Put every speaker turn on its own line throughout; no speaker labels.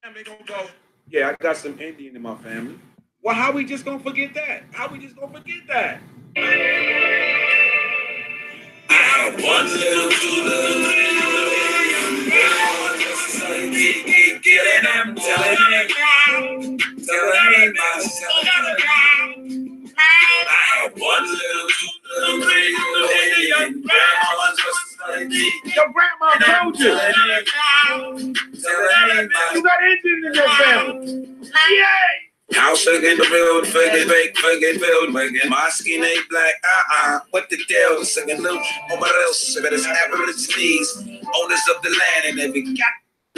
And they gonna go, yeah, I got some Indian in my family. Well, how we just gonna forget that? How we just gonna forget that? I have one little, two little, three little, getting them, telling me myself. I have one little, two little, three little, Indian grandma just like me. Your grandma told you. You got Indian in your family. Yay! House in the building, fucking bake, fucking build, making my skin ain't black. What the deal? Singing little, what else? But it's Aborigines, owners of the land, and every got,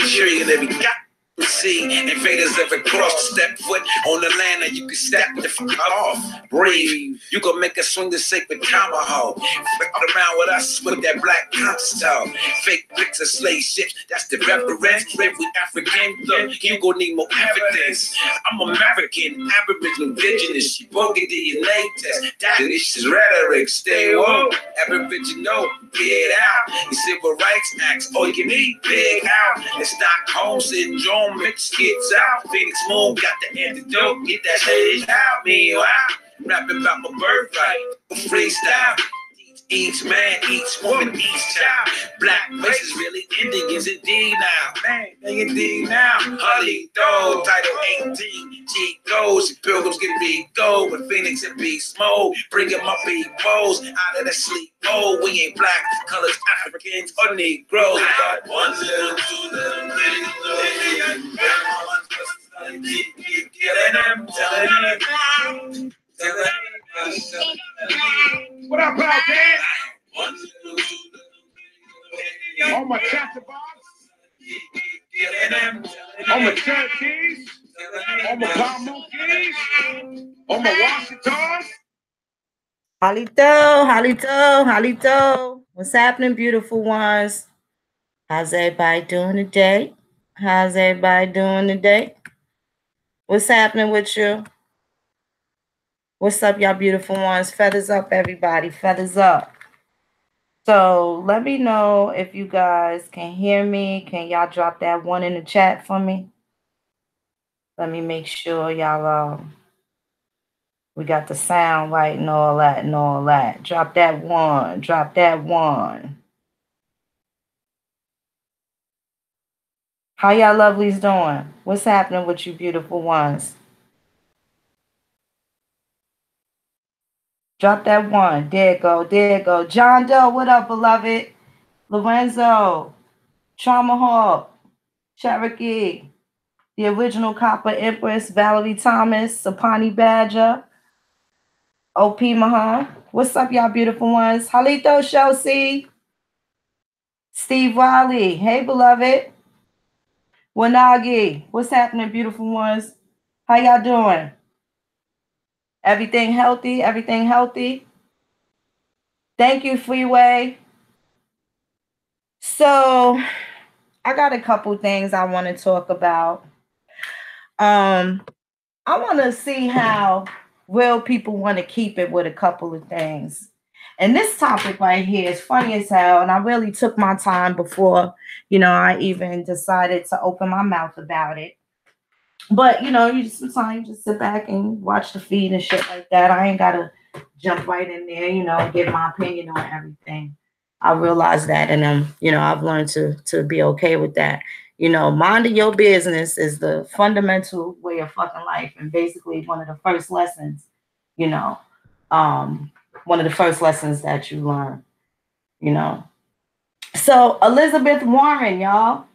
sure you every got. See, invaders ever cross, step foot on the land, and you can step the fuck off. Breathe, you gon' make us swing the sacred tomahawk. Flick around with us with that black console. Fake bricks of slave ships, that's the reference. Brave with African, look, you gon' need more evidence. I'm American, Aboriginal, indigenous, she broken DNA test. That is rhetoric, stay woke. Aboriginal, get out. You civil rights acts, all you need, big out. It's Stockholm syndrome. Mix skits out, Phoenix Moon got the antidote, get that shit out. Meanwhile, rapping about my birthright, freestyle. Each man, each woman, each child. Black faces really Indians indeed now. Man, they indeed now. Holly Doe, Title 18, G goes. Pilgrims get big gold with Phoenix and Beast Mode. Bring them up peoples out of the sleep mode. We ain't black, colors, Africans, or Negroes. I got one little, two little, three little Indian grandmas just like me. Keep killing them, telling them. What up, Proud Dan? On my chapter box, on my Cherokees, on my Palmookies, on my Washingtons.
Halito. What's happening, beautiful ones? How's everybody doing today? What's happening with you? What's up, y'all beautiful ones? Feathers up, everybody. Feathers up. So let me know if you guys can hear me. Can y'all drop that one in the chat for me? Let me make sure y'all we got the sound right and all that. Drop that one. How y'all lovelies doing? What's happening with you beautiful ones? Drop that one. There it go. John Doe, what up, beloved? Lorenzo, Traumahawk, Cherokee, the original Copper Empress, Valerie Thomas, Sapani Badger, OP Mahan. What's up, y'all beautiful ones? Halito Chelsea, Steve Riley. Hey, beloved. Wanagi, what's happening, beautiful ones? How y'all doing? Everything healthy? Thank you, Freeway. So I got a couple things I want to talk about. I want to see how real people want to keep it with a couple of things. And this topic right here is funny as hell. And I really took my time before, I even decided to open my mouth about it. But, sometimes you just sit back and watch the feed and shit like that. I ain't got to jump right in there, give my opinion on everything. I realize that. And, I've learned to be okay with that. Minding your business is the fundamental way of fucking life. And basically one of the first lessons, one of the first lessons that you learn, So Elizabeth Warren, y'all.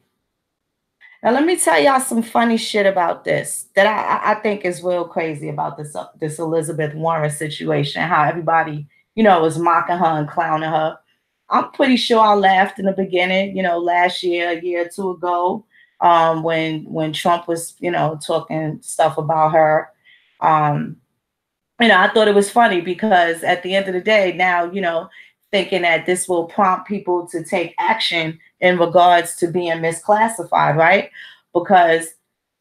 Now, let me tell y'all some funny shit about this that I think is real crazy about this Elizabeth Warren situation, how everybody, was mocking her and clowning her. I'm pretty sure I laughed in the beginning, last year, a year or two ago, when Trump was, talking stuff about her. I thought it was funny because at the end of the day, now, thinking that this will prompt people to take action in regards to being misclassified, right? Because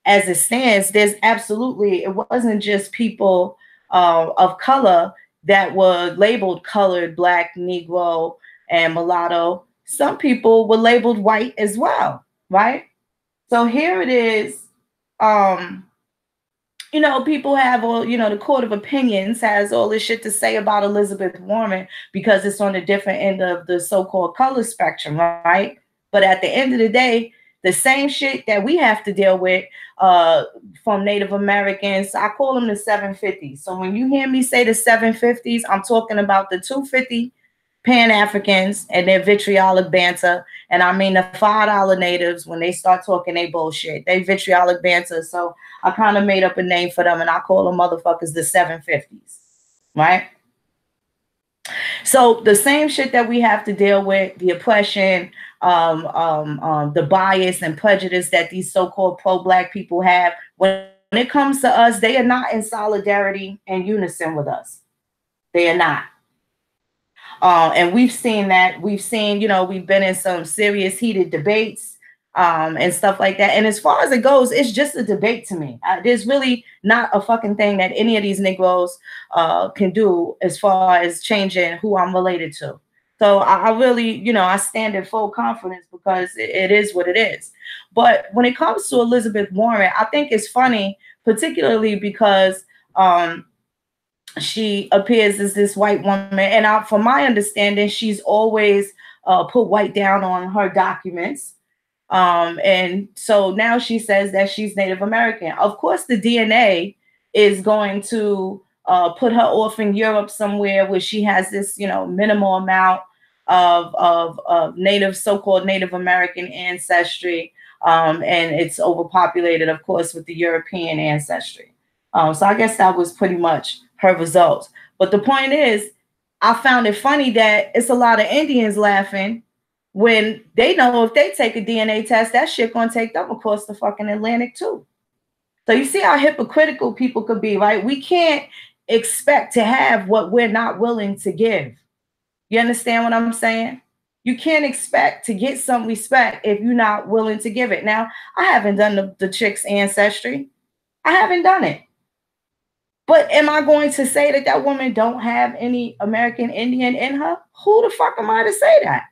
as it stands, it wasn't just people of color that were labeled colored, Black, Negro, and mulatto. Some people were labeled white as well, right? So here it is, you know, people have all, you know, the court of opinions has all this shit to say about Elizabeth Warren because it's on the different end of the so-called color spectrum, right? But at the end of the day, the same shit that we have to deal with from Native Americans, I call them the 750s. So when you hear me say the 750s, I'm talking about the 250 Pan-Africans and their vitriolic banter. And I mean the $5 natives, when they start talking they bullshit, they vitriolic banter. So I kind of made up a name for them and I call them motherfuckers the 750s, right? So the same shit that we have to deal with, the oppression, the bias and prejudice that these so-called pro-black people have, when it comes to us, they are not in solidarity and unison with us. They are not. And we've seen that. We've seen, you know, we've been in some serious heated debates and stuff like that. And as far as it goes, it's just a debate to me. There's really not a fucking thing that any of these Negroes can do as far as changing who I'm related to. So I really, you know, I stand in full confidence because it is what it is. But when it comes to Elizabeth Warren, I think it's funny, particularly because she appears as this white woman. And from my understanding, she's always put white down on her documents. And so now she says that she's Native American. Of course, the DNA is going to put her off in Europe somewhere where she has this, you know, minimal amount of Native, so-called Native American ancestry. And it's overpopulated, of course, with the European ancestry. So I guess that was pretty much her results. But the point is, I found it funny that it's a lot of Indians laughing when they know if they take a DNA test, that shit gonna take them across the fucking Atlantic too. So you see how hypocritical people could be, right? We can't expect to have what we're not willing to give. You understand what I'm saying? You can't expect to get some respect if you're not willing to give it. Now, I haven't done the chick's ancestry. I haven't done it. But am I going to say that that woman don't have any American Indian in her? Who the fuck am I to say that?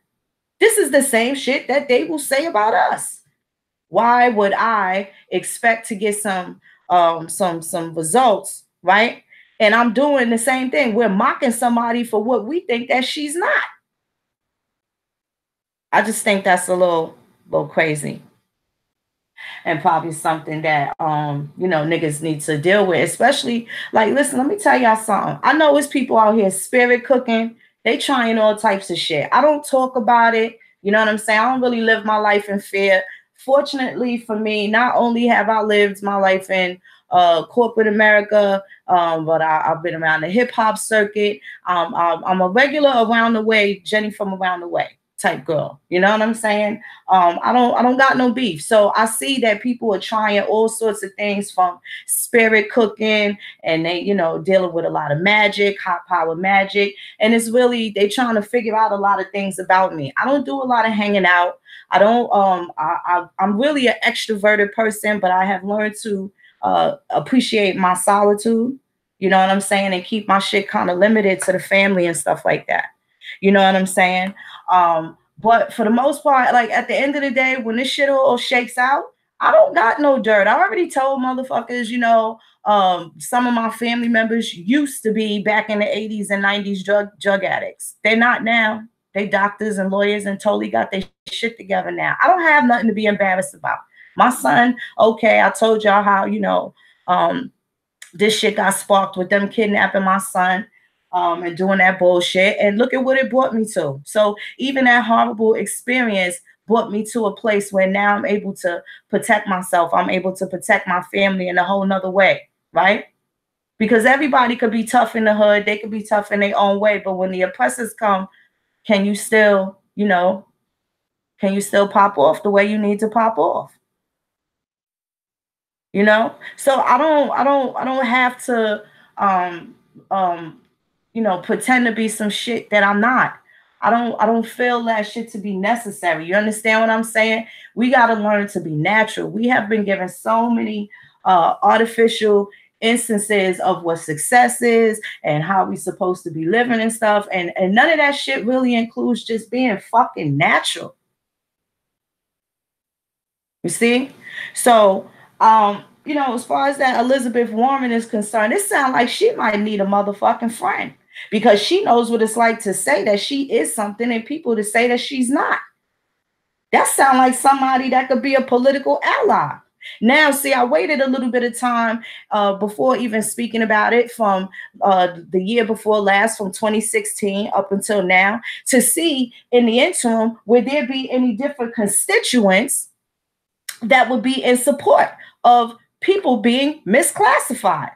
This is the same shit that they will say about us. Why would I expect to get some results, right? And I'm doing the same thing. We're mocking somebody for what we think that she's not. I just think that's a little crazy. And probably something that you know, niggas need to deal with, especially like, listen, let me tell y'all something. I know it's people out here spirit cooking, they trying all types of shit. I don't talk about it, you know what I'm saying? I don't really live my life in fear. Fortunately for me, not only have I lived my life in corporate America, but I've been around the hip-hop circuit. I'm a regular around the way, Jenny from around the way type girl, you know what I'm saying? I don't got no beef. So I see that people are trying all sorts of things, from spirit cooking, and they, you know, dealing with a lot of magic, hot power magic, and it's really, they trying to figure out a lot of things about me. I don't do a lot of hanging out. I don't I'm really an extroverted person, but I have learned to appreciate my solitude, you know what I'm saying, and keep my shit kind of limited to the family and stuff like that. You know what I'm saying? But for the most part, like at the end of the day, when this shit all shakes out, I don't got no dirt. I already told motherfuckers, you know, some of my family members used to be back in the 80s and 90s drug addicts. They're not now. They doctors and lawyers and totally got their shit together now. I don't have nothing to be embarrassed about. My son, okay, I told y'all how, you know, this shit got sparked with them kidnapping my son. And doing that bullshit, and look at what it brought me to. So even that horrible experience brought me to a place where now I'm able to protect myself. I'm able to protect my family in a whole nother way, right? Because everybody could be tough in the hood. They could be tough in their own way. But when the oppressors come, can you still, you know, can you still pop off the way you need to pop off? You know? So I don't have to, you know, pretend to be some shit that I'm not. I don't feel that shit to be necessary. You understand what I'm saying? We got to learn to be natural. We have been given so many artificial instances of what success is and how we supposed to be living and stuff. And none of that shit really includes just being fucking natural. You see? So you know, as far as that Elizabeth Warren is concerned, it sounds like she might need a motherfucking friend because she knows what it's like to say that she is something and people to say that she's not. That sounds like somebody that could be a political ally. Now, see, I waited a little bit of time before even speaking about it from the year before last, from 2016 up until now, to see in the interim, would there be any different constituents that would be in support of people being misclassified?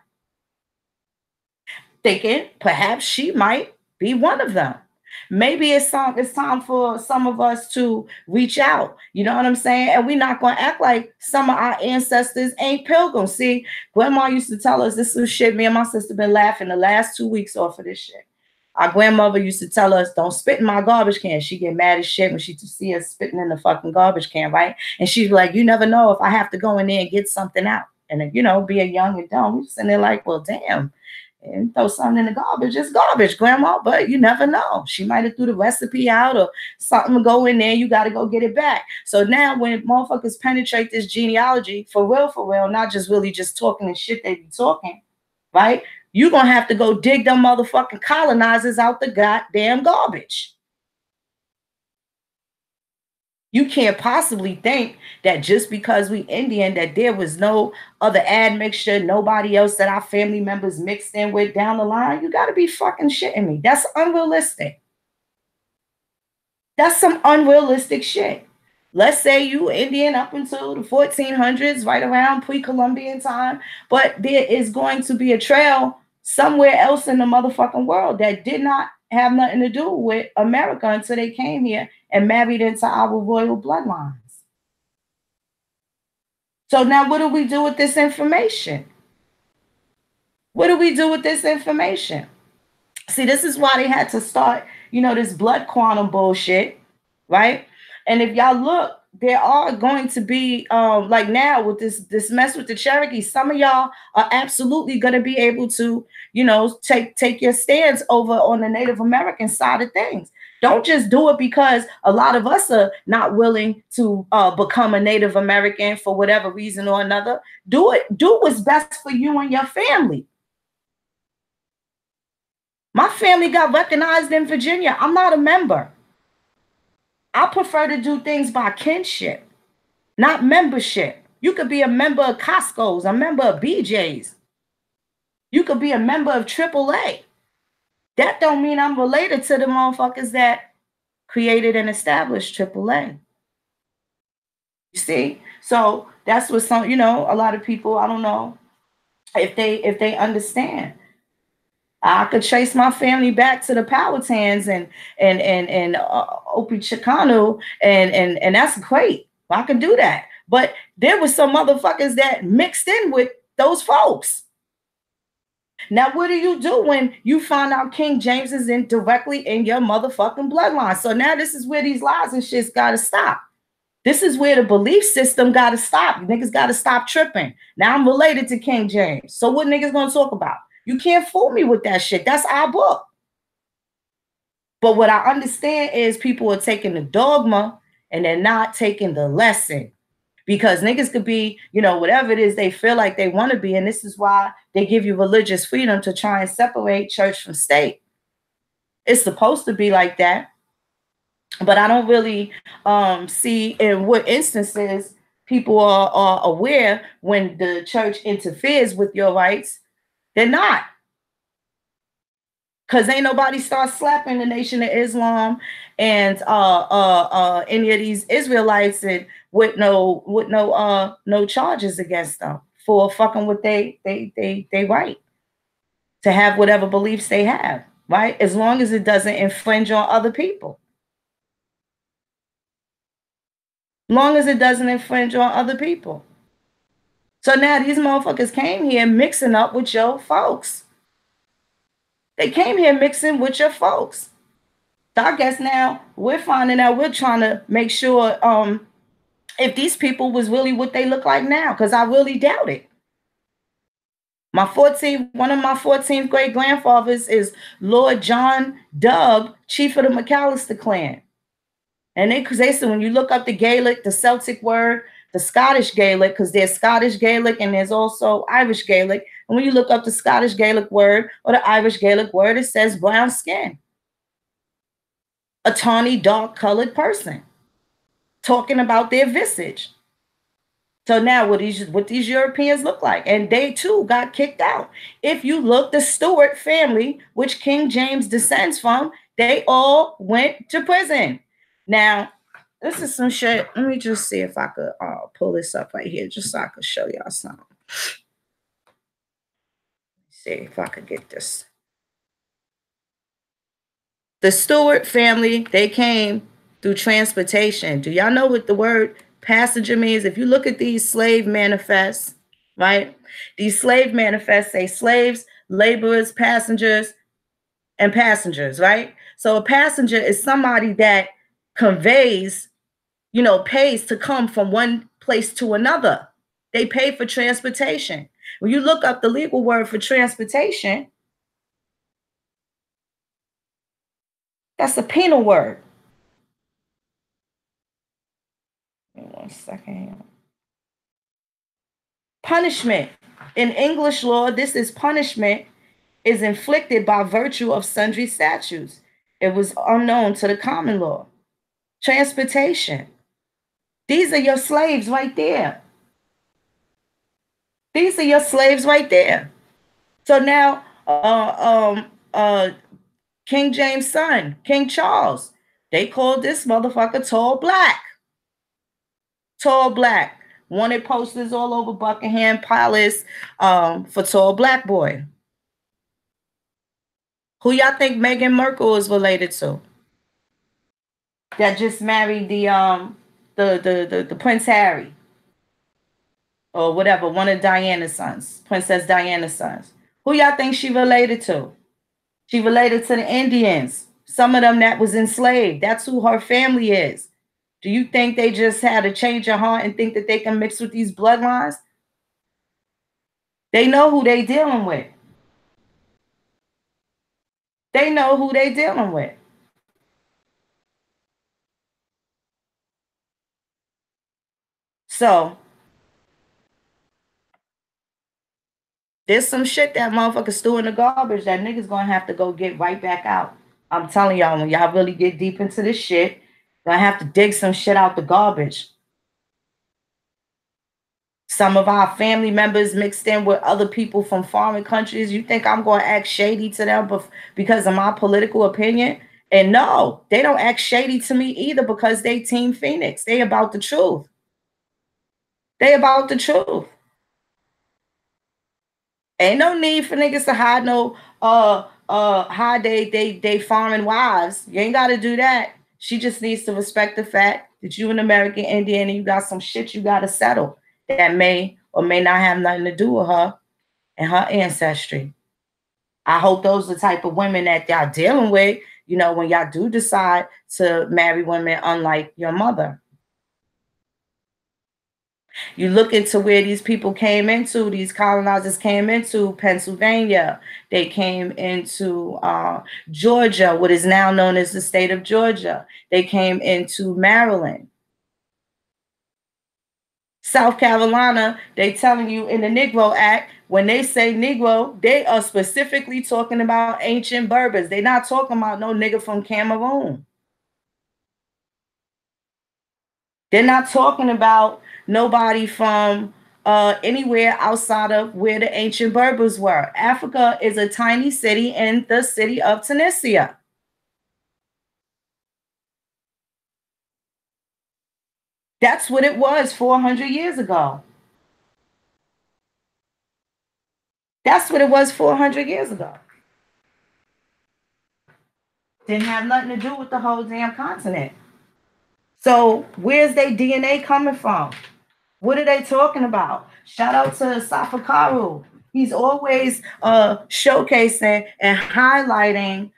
Thinking perhaps she might be one of them. Maybe it's time for some of us to reach out. You know what I'm saying? And we're not going to act like some of our ancestors ain't pilgrims. See, grandma used to tell us this is shit. Me and my sister been laughing the last 2 weeks off of this shit. Our grandmother used to tell us, don't spit in my garbage can. She get mad as shit when she see us spitting in the fucking garbage can, right? And she's like, you never know if I have to go in there and get something out. And, you know, be a young and dumb. We sitting there like, well, damn. And throw something in the garbage, it's garbage, grandma, but you never know. She might have threw the recipe out or something to go in there. You got to go get it back. So now when motherfuckers penetrate this genealogy, for real, not just really just talking and shit they be talking, right? You're going to have to go dig them motherfucking colonizers out the goddamn garbage. You can't possibly think that just because we Indian, that there was no other admixture, nobody else that our family members mixed in with down the line. You got to be fucking shitting me. That's unrealistic. That's some unrealistic shit. Let's say you Indian up until the 1400s, right around pre-Columbian time, but there is going to be a trail somewhere else in the motherfucking world that did not have nothing to do with America until they came here and married into our royal bloodlines. So now what do we do with this information? What do we do with this information? See, this is why they had to start, you know, this blood quantum bullshit, right? And if y'all look, there are going to be, like now with this mess with the Cherokee, some of y'all are absolutely going to be able to, you know, take your stance over on the Native American side of things. Don't just do it because a lot of us are not willing to become a Native American for whatever reason or another. Do what's best for you and your family. My family got recognized in Virginia. I'm not a member. I prefer to do things by kinship, not membership. You could be a member of Costco's, a member of BJ's. You could be a member of AAA. That don't mean I'm related to the motherfuckers that created and established AAA. You see? So that's what some, you know, a lot of people, I don't know if they understand. I could trace my family back to the Powhatans and Opie Chicano, and that's great. I can do that. But there were some motherfuckers that mixed in with those folks. Now, what do you do when you find out King James is directly in your motherfucking bloodline? So now this is where these lies and shit's got to stop. This is where the belief system got to stop. Niggas got to stop tripping. Now I'm related to King James. So what niggas going to talk about? You can't fool me with that shit. That's our book. But what I understand is people are taking the dogma and they're not taking the lesson. Because niggas could be, you know, whatever it is they feel like they want to be. And this is why they give you religious freedom to try and separate church from state. It's supposed to be like that. But I don't really see in what instances people are aware when the church interferes with your rights. They're not. Because ain't nobody start slapping the Nation of Islam and any of these Israelites and with no charges against them for fucking what they right to have whatever beliefs they have, right? As long as it doesn't infringe on other people. Long as it doesn't infringe on other people. So now these motherfuckers came here mixing up with your folks. They came here mixing with your folks. So I guess now we're finding out, we're trying to make sure if these people was really what they look like now, because I really doubt it. One of my 14th great grandfathers is Lord John Dub, chief of the McAllister clan. And they said when you look up the Gaelic, the Celtic word the Scottish Gaelic, because there's Scottish Gaelic and there's also Irish Gaelic. And when you look up the Scottish Gaelic word or the Irish Gaelic word, it says brown skin. A tawny, dark colored person talking about their visage. So now what these Europeans look like, and they too got kicked out. If you look, the Stuart family, which King James descends from, they all went to prison. Now, this is some shit. Let me just see if I could pull this up right here, just so I could show y'all something. See if I could get this. The Stuart family, they came through transportation. Do y'all know what the word passenger means? If you look at these slave manifests, right? These slave manifests say slaves, laborers, passengers, and passengers, right? So a passenger is somebody that conveys, pays to come from one place to another. They pay for transportation. When you look up the legal word for transportation, that's a penal word. Give me 1 second. Punishment. In English law, this is punishment is inflicted by virtue of sundry statutes. It was unknown to the common law. Transportation. These are your slaves right there. These are your slaves right there. So now, King James' son, King Charles, they called this motherfucker Tall Black. Tall Black. Wanted posters all over Buckingham Palace for Tall Black Boy. Who y'all think Meghan Markle is related to? That just married the Prince Harry. Or whatever, one of Diana's sons, Princess Diana's sons. Who y'all think she related to? She related to the Indians. Some of them that was enslaved. That's who her family is. Do you think they just had a change of heart and think that they can mix with these bloodlines? They know who they dealing with. They know who they dealing with. So there's some shit that motherfuckers threw in the garbage that niggas gonna have to go get right back out. I'm telling y'all, when y'all really get deep into this shit, gonna have to dig some shit out the garbage. Some of our family members mixed in with other people from foreign countries. You think I'm going to act shady to them because of my political opinion? And no, they don't act shady to me either because they Team Phoenix. They about the truth. They about the truth. Ain't no need for niggas to hide no hide they foreign wives. You ain't got to do that. She just needs to respect the fact that you an American Indian and you got some shit you got to settle that may or may not have nothing to do with her and her ancestry. I hope those are the type of women that y'all dealing with, when y'all do decide to marry women unlike your mother. You look into where these people came into, these colonizers came into Pennsylvania. They came into Georgia, what is now known as the state of Georgia. They came into Maryland. South Carolina, they telling you in the Negro Act, when they say Negro, they are specifically talking about ancient Berbers. They're not talking about no nigga from Cameroon. They're not talking about nobody from anywhere outside of where the ancient Berbers were. Africa is a tiny city in the city of Tunisia. That's what it was 400 years ago. That's what it was 400 years ago. Didn't have nothing to do with the whole damn continent. So where's their DNA coming from? What are they talking about? Shout out to Safakaru. He's always showcasing and highlighting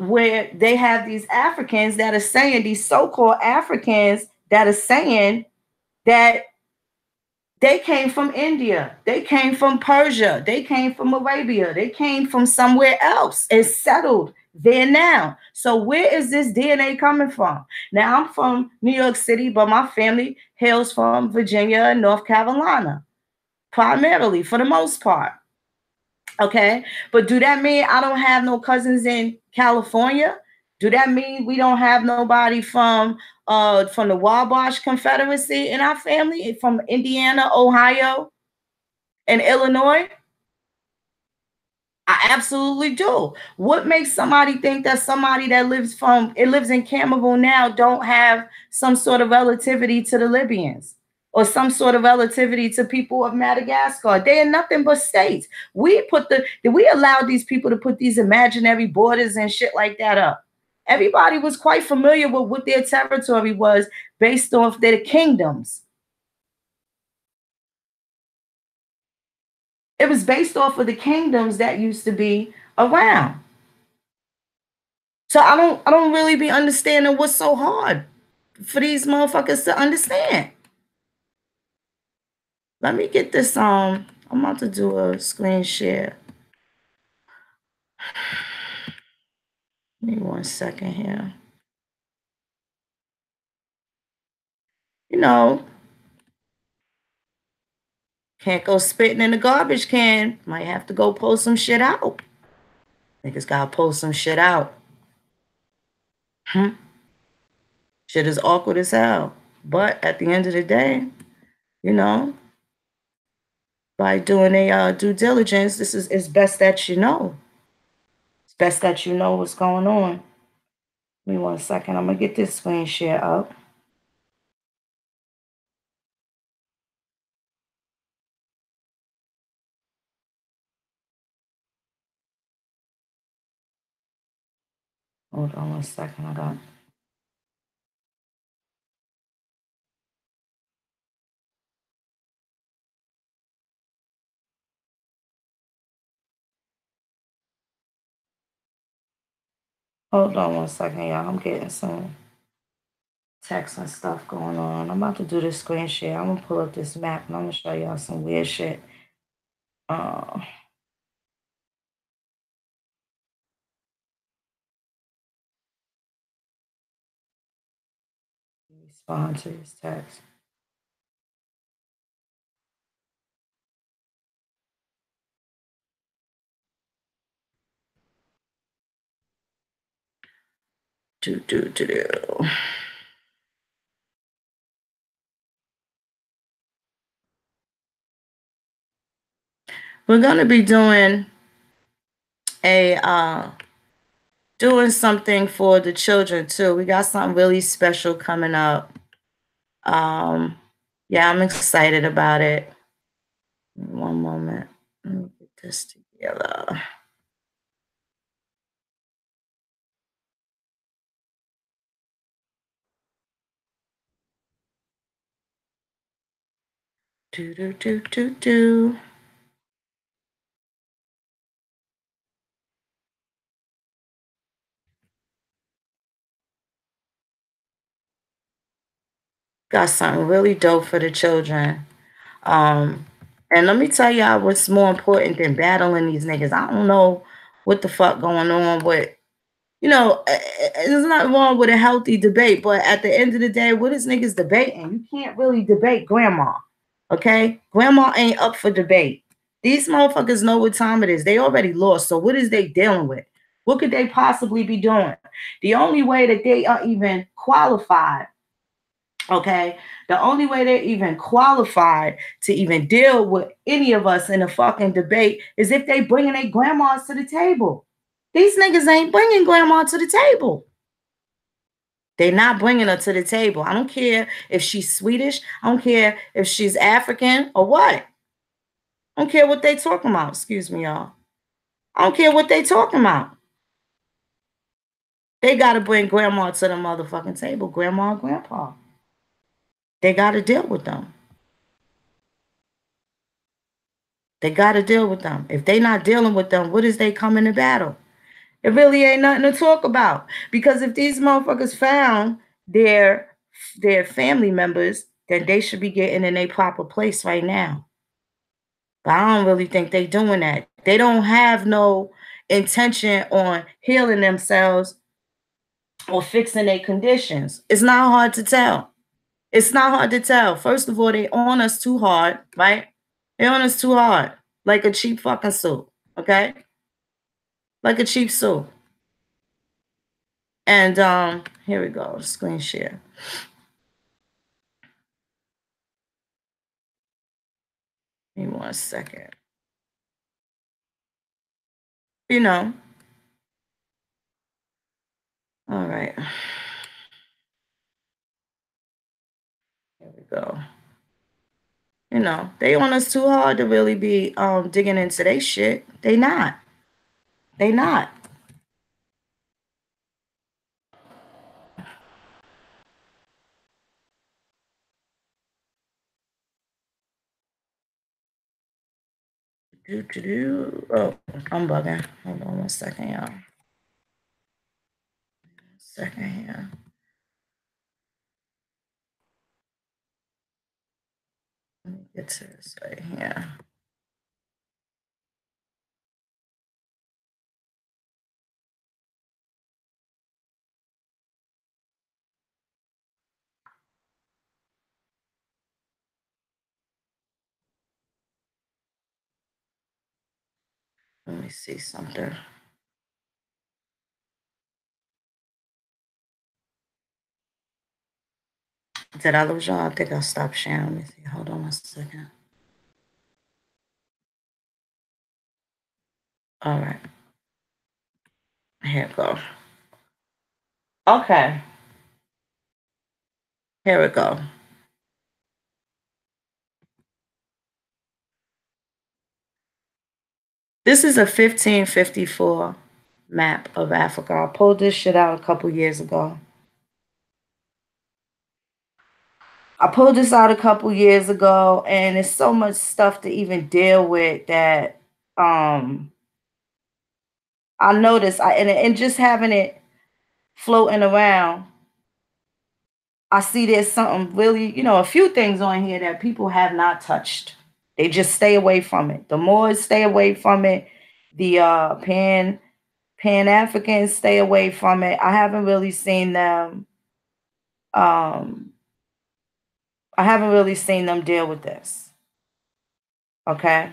where they have these Africans that are saying, these so-called Africans that are saying that they came from India, they came from Persia, they came from Arabia, they came from somewhere else and settled there now. So where is this DNA coming from? Now I'm from New York City, but my family hails from Virginia and North Carolina, primarily for the most part. Okay, but do that mean I don't have no cousins in California? Do that mean we don't have nobody from the Wabash Confederacy in our family, from Indiana, Ohio, and Illinois? I absolutely do. What makes somebody think that somebody that lives in Cameroon now don't have some sort of relativity to the Libyans or some sort of relativity to people of Madagascar? They are nothing but states. We allowed these people to put these imaginary borders and shit like that up. Everybody was quite familiar with what their territory was based off their kingdoms. It was based off of the kingdoms that used to be around. So I don't really be understanding what's so hard for these motherfuckers to understand. Let me get this I'm about to do a screen share. Give me 1 second here. You know, can't go spitting in the garbage can. Might have to go pull some shit out. Niggas gotta pull some shit out. Shit is awkward as hell. But at the end of the day, you know, by doing a due diligence, it's best that you know. It's best that you know what's going on. Give me 1 second. I'm gonna get this screen share up. Hold on 1 second. I got. Hold on 1 second, y'all. I'm getting some text and stuff going on. I'm about to do this screen share. I'm gonna pull up this map and I'm gonna show y'all some weird shit. Respond to this text. We're gonna be doing doing something for the children too. We got something really special coming up. Yeah, I'm excited about it. One moment. Let me get this together. Got something really dope for the children. And let me tell y'all what's more important than battling these niggas. I don't know what the fuck going on with, there's nothing wrong with a healthy debate, but at the end of the day, what is niggas debating? You can't really debate grandma, okay? Grandma ain't up for debate. These motherfuckers know what time it is. They already lost, so what is they dealing with? What could they possibly be doing? The only way that they are even qualified, okay, the only way they're even qualified to even deal with any of us in a fucking debate is if they bringing their grandmas to the table. These niggas ain't bringing grandma to the table. They're not bringing her to the table. I don't care if she's Swedish. I don't care if she's African or what. I don't care what they talking about. Excuse me, y'all. I don't care what they talking about. They got to bring grandma to the motherfucking table. Grandma and grandpa. They got to deal with them. They got to deal with them. If they not dealing with them, what is they coming to battle? It really ain't nothing to talk about. Because if these motherfuckers found their family members, then they should be getting in a proper place right now. But I don't really think they doing that. They don't have no intention on healing themselves or fixing their conditions. It's not hard to tell. It's not hard to tell. First of all, they on us too hard, right? They on us too hard, like a cheap fucking suit, okay? Like a cheap suit. And here we go, screen share. Give me 1 second. You know. All right. Here we go. You know, they on us too hard to really be digging into their shit. They not. They not. Oh, I'm bugging. Hold on 1 second, y'all. 1 second here. Let me get to this right here. Let me see something. Did I lose y'all? I think I'll stop sharing. Let me see. Hold on 1 second. All right. Here we go. Okay. Here we go. This is a 1554 map of Africa. I pulled this shit out a couple years ago. I pulled this out a couple years ago, and it's so much stuff to even deal with that I noticed, and just having it floating around, I see there's something really, a few things on here that people have not touched. They just stay away from it. The Moors stay away from it. The Pan-Africans stay away from it. I haven't really seen them. I haven't really seen them deal with this. Okay.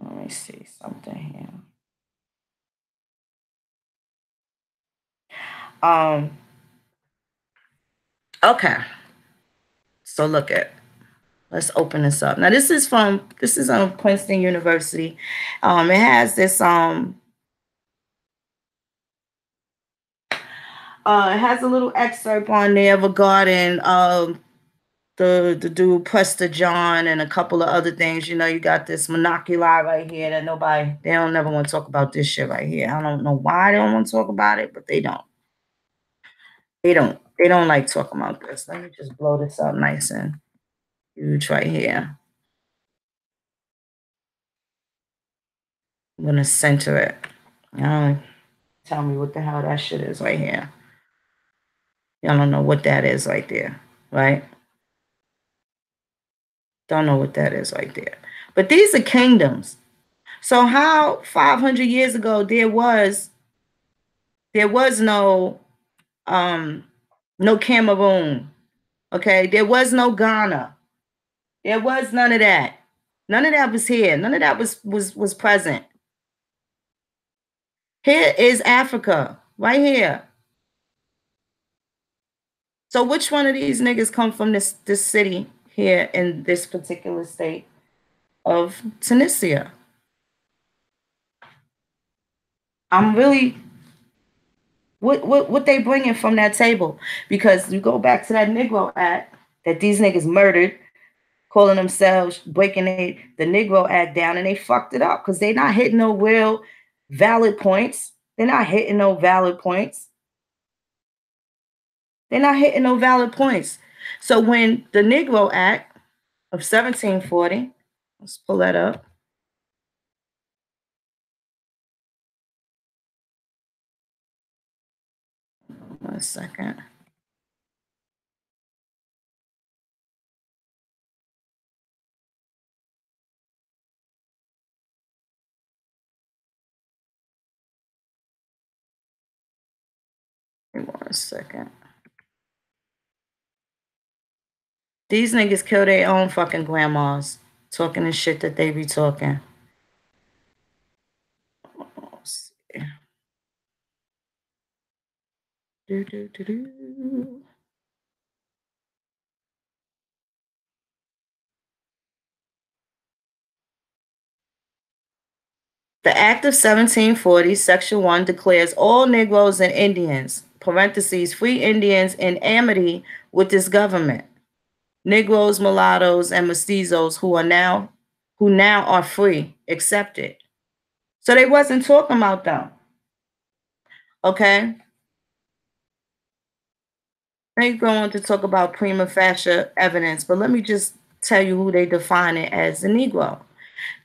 Let me see something here. Okay. So look at. Let's open this up. Now this is Princeton University. It has this it has a little excerpt on there regarding the dude Prester John and a couple of other things. You got this monoculi right here that they don't never want to talk about this shit right here. I don't know why they don't want to talk about it, but they don't. They don't like talking about this. Let me just blow this up nice and huge right here. I'm gonna center it. Tell me what the hell that shit is right here. Y'all don't know what that is right there, right? Don't know what that is right there. But these are kingdoms. So how 500 years ago there was no no Cameroon, okay? There was no Ghana. There was none of that. None of that was here. None of that was present. Here is Africa, right here. So which one of these niggas come from this city here in this particular state of Tunisia? I'm really what they bringing from that table? Because you go back to that Negro Act that these niggas murdered, calling themselves breaking the Negro Act down, and they fucked it up because they're not hitting no real valid points. They're not hitting no valid points. They're not hitting no valid points. So when the Negro Act of 1740, let's pull that up. One second. Give me 1 second. These niggas kill their own fucking grandmas talking the shit that they be talking. Let's see. The Act of 1740, Section 1, declares all Negroes and Indians, parentheses, free Indians in amity with this government. Negroes, mulattoes, and mestizos who now are free, accepted. So they wasn't talking about them. Okay? They go on to talk about prima facie evidence, but let me just tell you who they define it as the Negro.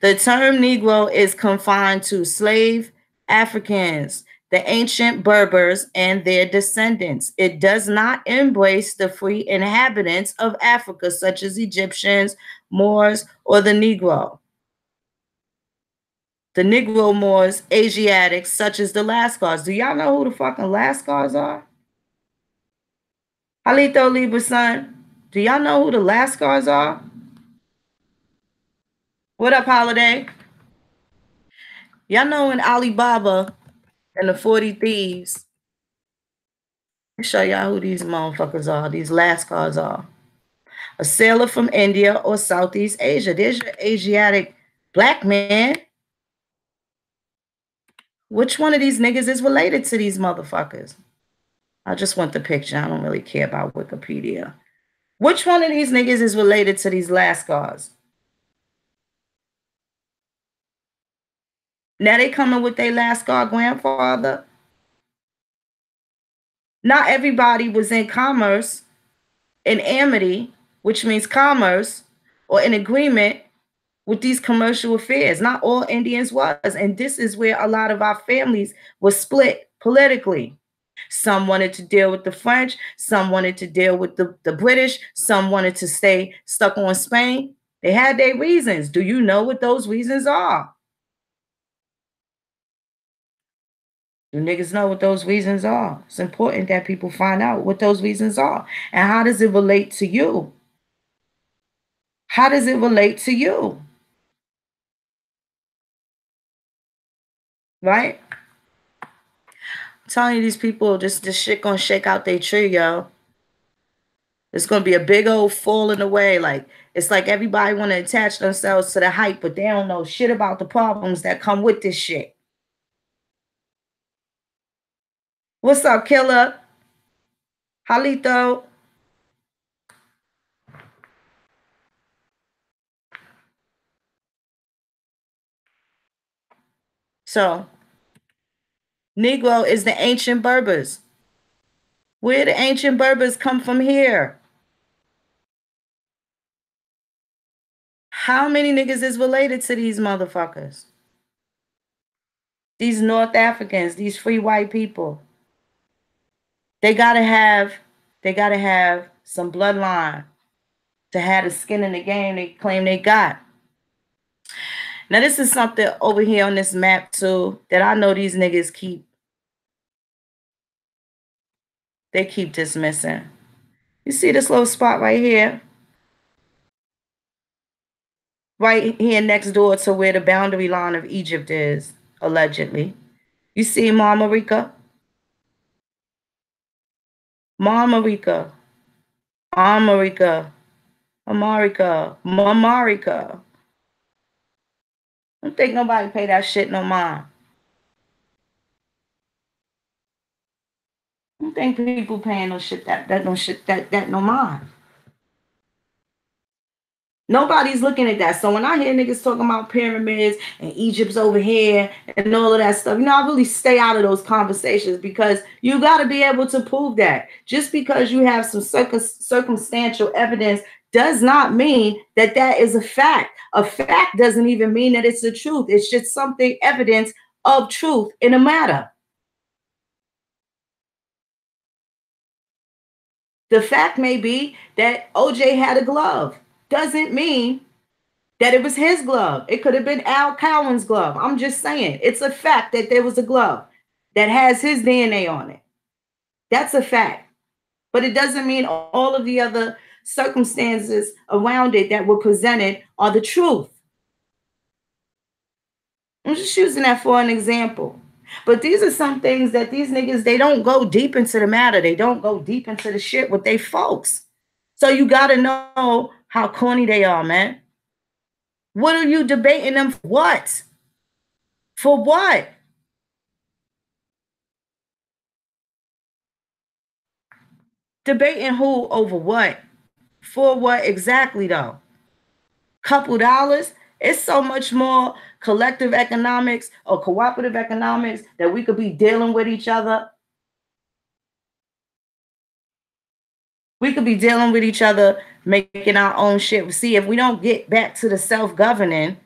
The term Negro is confined to slave Africans, the ancient Berbers, and their descendants. It does not embrace the free inhabitants of Africa, such as Egyptians, Moors, or the Negro. The Negro Moors, Asiatics, such as the Lascars. Do y'all know who the fucking Lascars are? Halito Libra son, do y'all know who the Lascars are? What up, Holiday? Y'all know in Alibaba and the 40 Thieves. Let me show y'all who these motherfuckers are, these Lascars are. A sailor from India or Southeast Asia. There's your Asiatic black man. Which one of these niggas is related to these motherfuckers? I just want the picture. I don't really care about Wikipedia. Which one of these niggas is related to these Lascars? Now they coming with their Lascar grandfather. Not everybody was in commerce, in amity, which means commerce, or in agreement with these commercial affairs. Not all Indians was. And this is where a lot of our families were split politically. Some wanted to deal with the French. Some wanted to deal with the British. Some wanted to stay stuck on Spain. They had their reasons. Do you know what those reasons are? Do niggas know what those reasons are? It's important that people find out what those reasons are. And how does it relate to you? How does it relate to you? Right? I'm telling you, these people, this shit gonna shake out their tree, yo. It's gonna be a big old falling away. Like, it's like everybody wanna attach themselves to the hype, but they don't know shit about the problems that come with this shit. What's up, Killer? Halito? So, Negro is the ancient Berbers. Where the ancient Berbers come from here? How many niggas is related to these motherfuckers? These North Africans, these free white people. They gotta have some bloodline to have the skin in the game they claim they got. Now, this is something over here on this map too that I know these niggas keep dismissing. You see this little spot right here? Right here next door to where the boundary line of Egypt is, allegedly. You see Marmarika? Marmarika. Amarika. America. Mamarika. I don't think nobody pay that shit no mind. I don't think people paying no shit that no mind. Nobody's looking at that. So when I hear niggas talking about pyramids and Egypt's over here and all of that stuff, you know, I really stay out of those conversations because you got to be able to prove that. Just because you have some circumstantial evidence does not mean that that is a fact. A fact doesn't even mean that it's the truth. It's just something evidence of truth in a matter. The fact may be that OJ had a glove. Doesn't mean that it was his glove. It could have been Al Cowan's glove. I'm just saying, it's a fact that there was a glove that has his DNA on it. That's a fact. But it doesn't mean all of the other circumstances around it that were presented are the truth. I'm just using that for an example. But these are some things that these niggas, they don't go deep into the matter. They don't go deep into the shit with they folks. So you got to know how corny they are, man. What are you debating them for? What? For what? Debating who over what? For what exactly, though? Couple dollars? It's so much more collective economics or cooperative economics that we could be dealing with each other. We could be dealing with each other, making our own shit. See, if we don't get back to the self-governing, if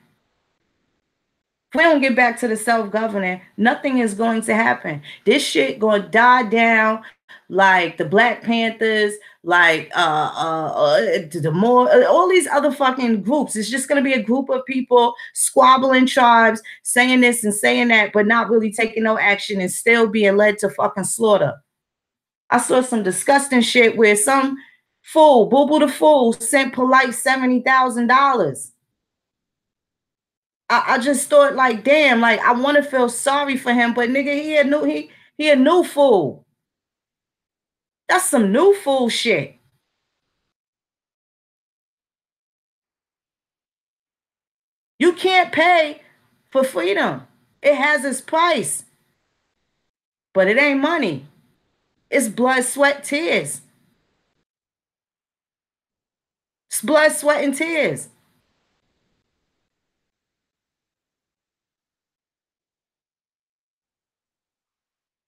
we don't get back to the self-governing, nothing is going to happen. This shit going to die down like the Black Panthers, like the more all these other fucking groups. It's just going to be a group of people squabbling tribes, saying this and saying that, but not really taking no action and still being led to fucking slaughter. I saw some disgusting shit where some fool, Boo Boo the Fool, sent Polite $70,000. I just thought, like, damn, like, I want to feel sorry for him, but nigga, he a new fool. That's some new fool shit. You can't pay for freedom. It has its price. But it ain't money. It's blood, sweat, tears. It's blood, sweat, and tears.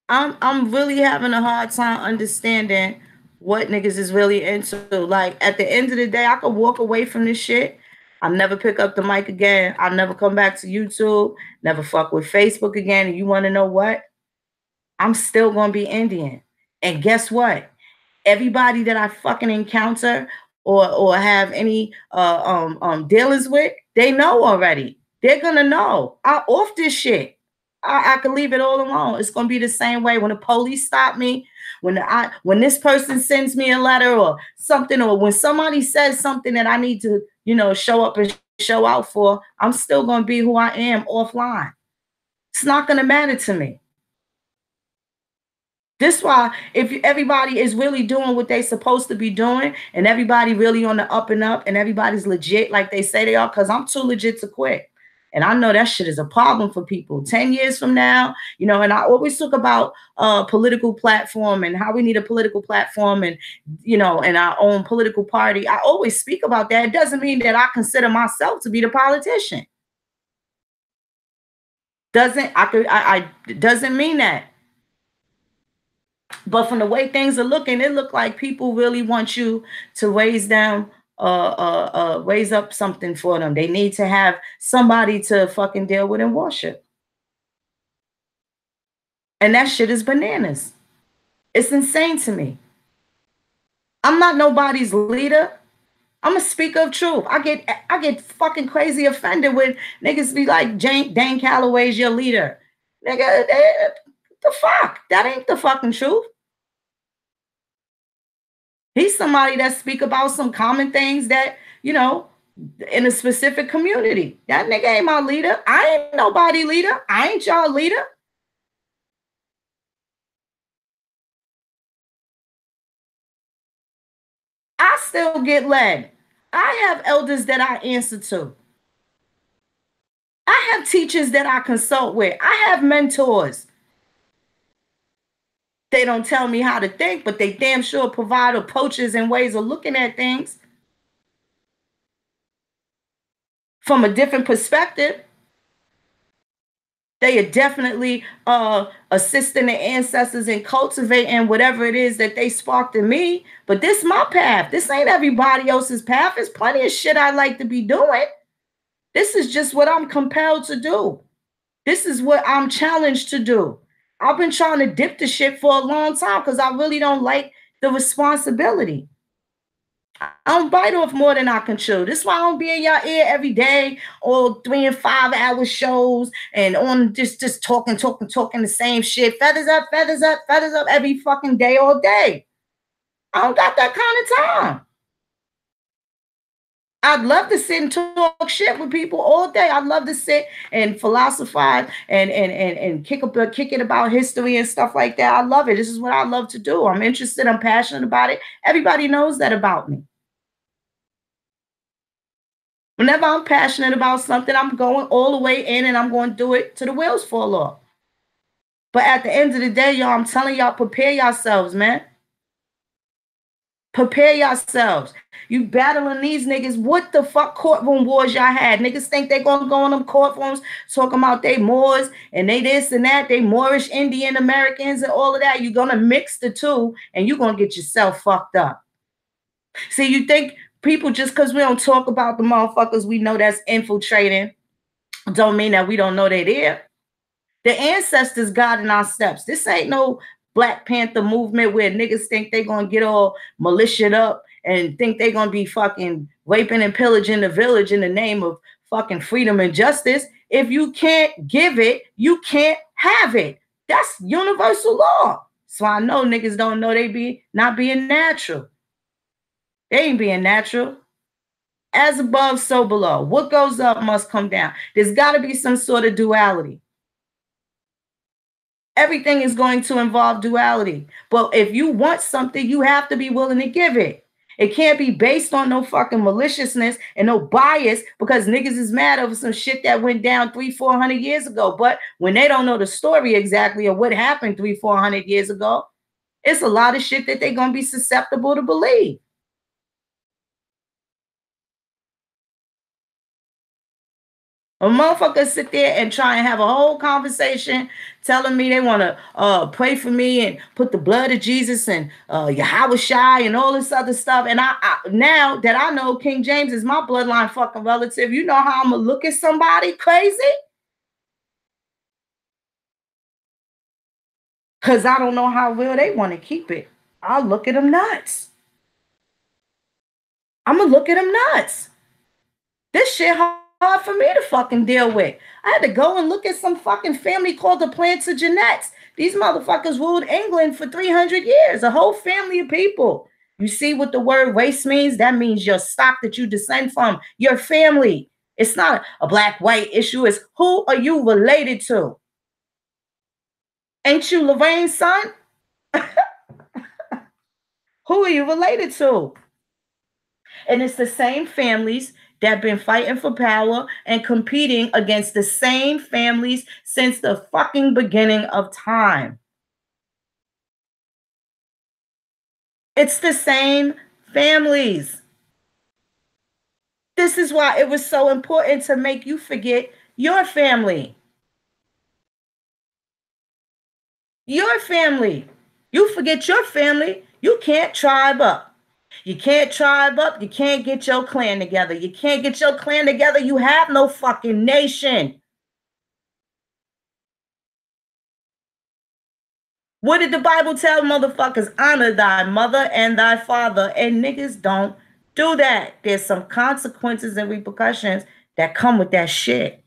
I'm really having a hard time understanding what niggas is really into. Like, at the end of the day, I could walk away from this shit. I'll never pick up the mic again. I'll never come back to YouTube, never fuck with Facebook again. And you want to know what? I'm still going to be Indian. And guess what? Everybody that I fucking encounter or have any dealings with, they know already. They're going to know. I'm off this shit. I can leave it all alone. It's gonna be the same way when the police stop me, when this person sends me a letter or something, or when somebody says something that I need to, show up and show out for. I'm still gonna be who I am offline. It's not gonna matter to me. This why if everybody is really doing what they're supposed to be doing, and everybody really on the up and up, and everybody's legit like they say they are, because I'm too legit to quit. And I know that shit is a problem for people 10 years from now, and I always talk about political platform and how we need a political platform and, and our own political party. I always speak about that. It doesn't mean that I consider myself to be the politician. Doesn't mean that. But from the way things are looking, it look like people really want you to raise them, raise up something for them. They need to have somebody to fucking deal with and worship. And that shit is bananas. It's insane to me. I'm not nobody's leader. I'm a speaker of truth. I get fucking crazy offended when niggas be like, Dan Calloway's your leader. Nigga, the fuck? That ain't the fucking truth. He's somebody that speak about some common things that, in a specific community. That nigga ain't my leader. I ain't nobody leader. I ain't y'all leader. I still get led. I have elders that I answer to. I have teachers that I consult with. I have mentors. They don't tell me how to think, but they damn sure provide approaches and ways of looking at things from a different perspective. They are definitely assisting the ancestors in cultivating whatever it is that they sparked in me. But this is my path. This ain't everybody else's path. There's plenty of shit I like to be doing. This is just what I'm compelled to do. This is what I'm challenged to do. I've been trying to dip the shit for a long time because I really don't like the responsibility. I don't bite off more than I can chew. This is why I don't be in y'all ear every day, or 3 and 5 hour shows, and on just talking the same shit. Feathers up, feathers up, feathers up every fucking day, all day. I don't got that kind of time. I'd love to sit and talk shit with people all day. I'd love to sit and philosophize and kick it about history and stuff like that. I love it. This is what I love to do. I'm interested. I'm passionate about it. Everybody knows that about me. Whenever I'm passionate about something, I'm going all the way in and I'm going to do it till the wheels fall off. But at the end of the day, y'all, I'm telling y'all, prepare yourselves, man. Prepare yourselves. You battling these niggas. What the fuck courtroom wars y'all had? Niggas think they gonna go in them courtrooms talking about they Moors and they this and that, they Moorish Indian Americans and all of that. You're gonna mix the two and you're gonna get yourself fucked up. See, you think people, just because we don't talk about the motherfuckers we know that's infiltrating, don't mean that we don't know they're there. The ancestors guiding our steps. This ain't no Black Panther movement where niggas think they gonna get all militiaed up and think they gonna be fucking raping and pillaging the village in the name of fucking freedom and justice. If you can't give it, you can't have it. That's universal law. So I know niggas don't know they be not being natural. They ain't being natural. As above, so below. What goes up must come down. There's got to be some sort of duality. Everything is going to involve duality. But if you want something, you have to be willing to give it. It can't be based on no fucking maliciousness and no bias because niggas is mad over some shit that went down 300-400 years ago. But when they don't know the story exactly of what happened 300-400 years ago, it's a lot of shit that they're going to be susceptible to believe. A motherfucker sit there and try and have a whole conversation telling me they want to pray for me and put the blood of Jesus and Yahweh Shai and all this other stuff. And I now that I know King James is my bloodline fucking relative, you know how I'm going to look at somebody crazy? Because I don't know how real they want to keep it. I'll look at them nuts. I'm going to look at them nuts. This shit hard for me to fucking deal with. I had to go and look at some fucking family called the Plantagenets. These motherfuckers ruled England for 300 years, a whole family of people. You see what the word race means? That means your stock that you descend from, your family. It's not a black-white issue. It's who are you related to? Ain't you Lorraine's son? Who are you related to? And it's the same families that have been fighting for power and competing against the same families since the fucking beginning of time. It's the same families. This is why it was so important to make you forget your family. Your family. You forget your family, you can't tribe up. You can't tribe up. You can't get your clan together. You can't get your clan together. You have no fucking nation. What did the Bible tell motherfuckers? Honor thy mother and thy father. And niggas don't do that. There's some consequences and repercussions that come with that shit.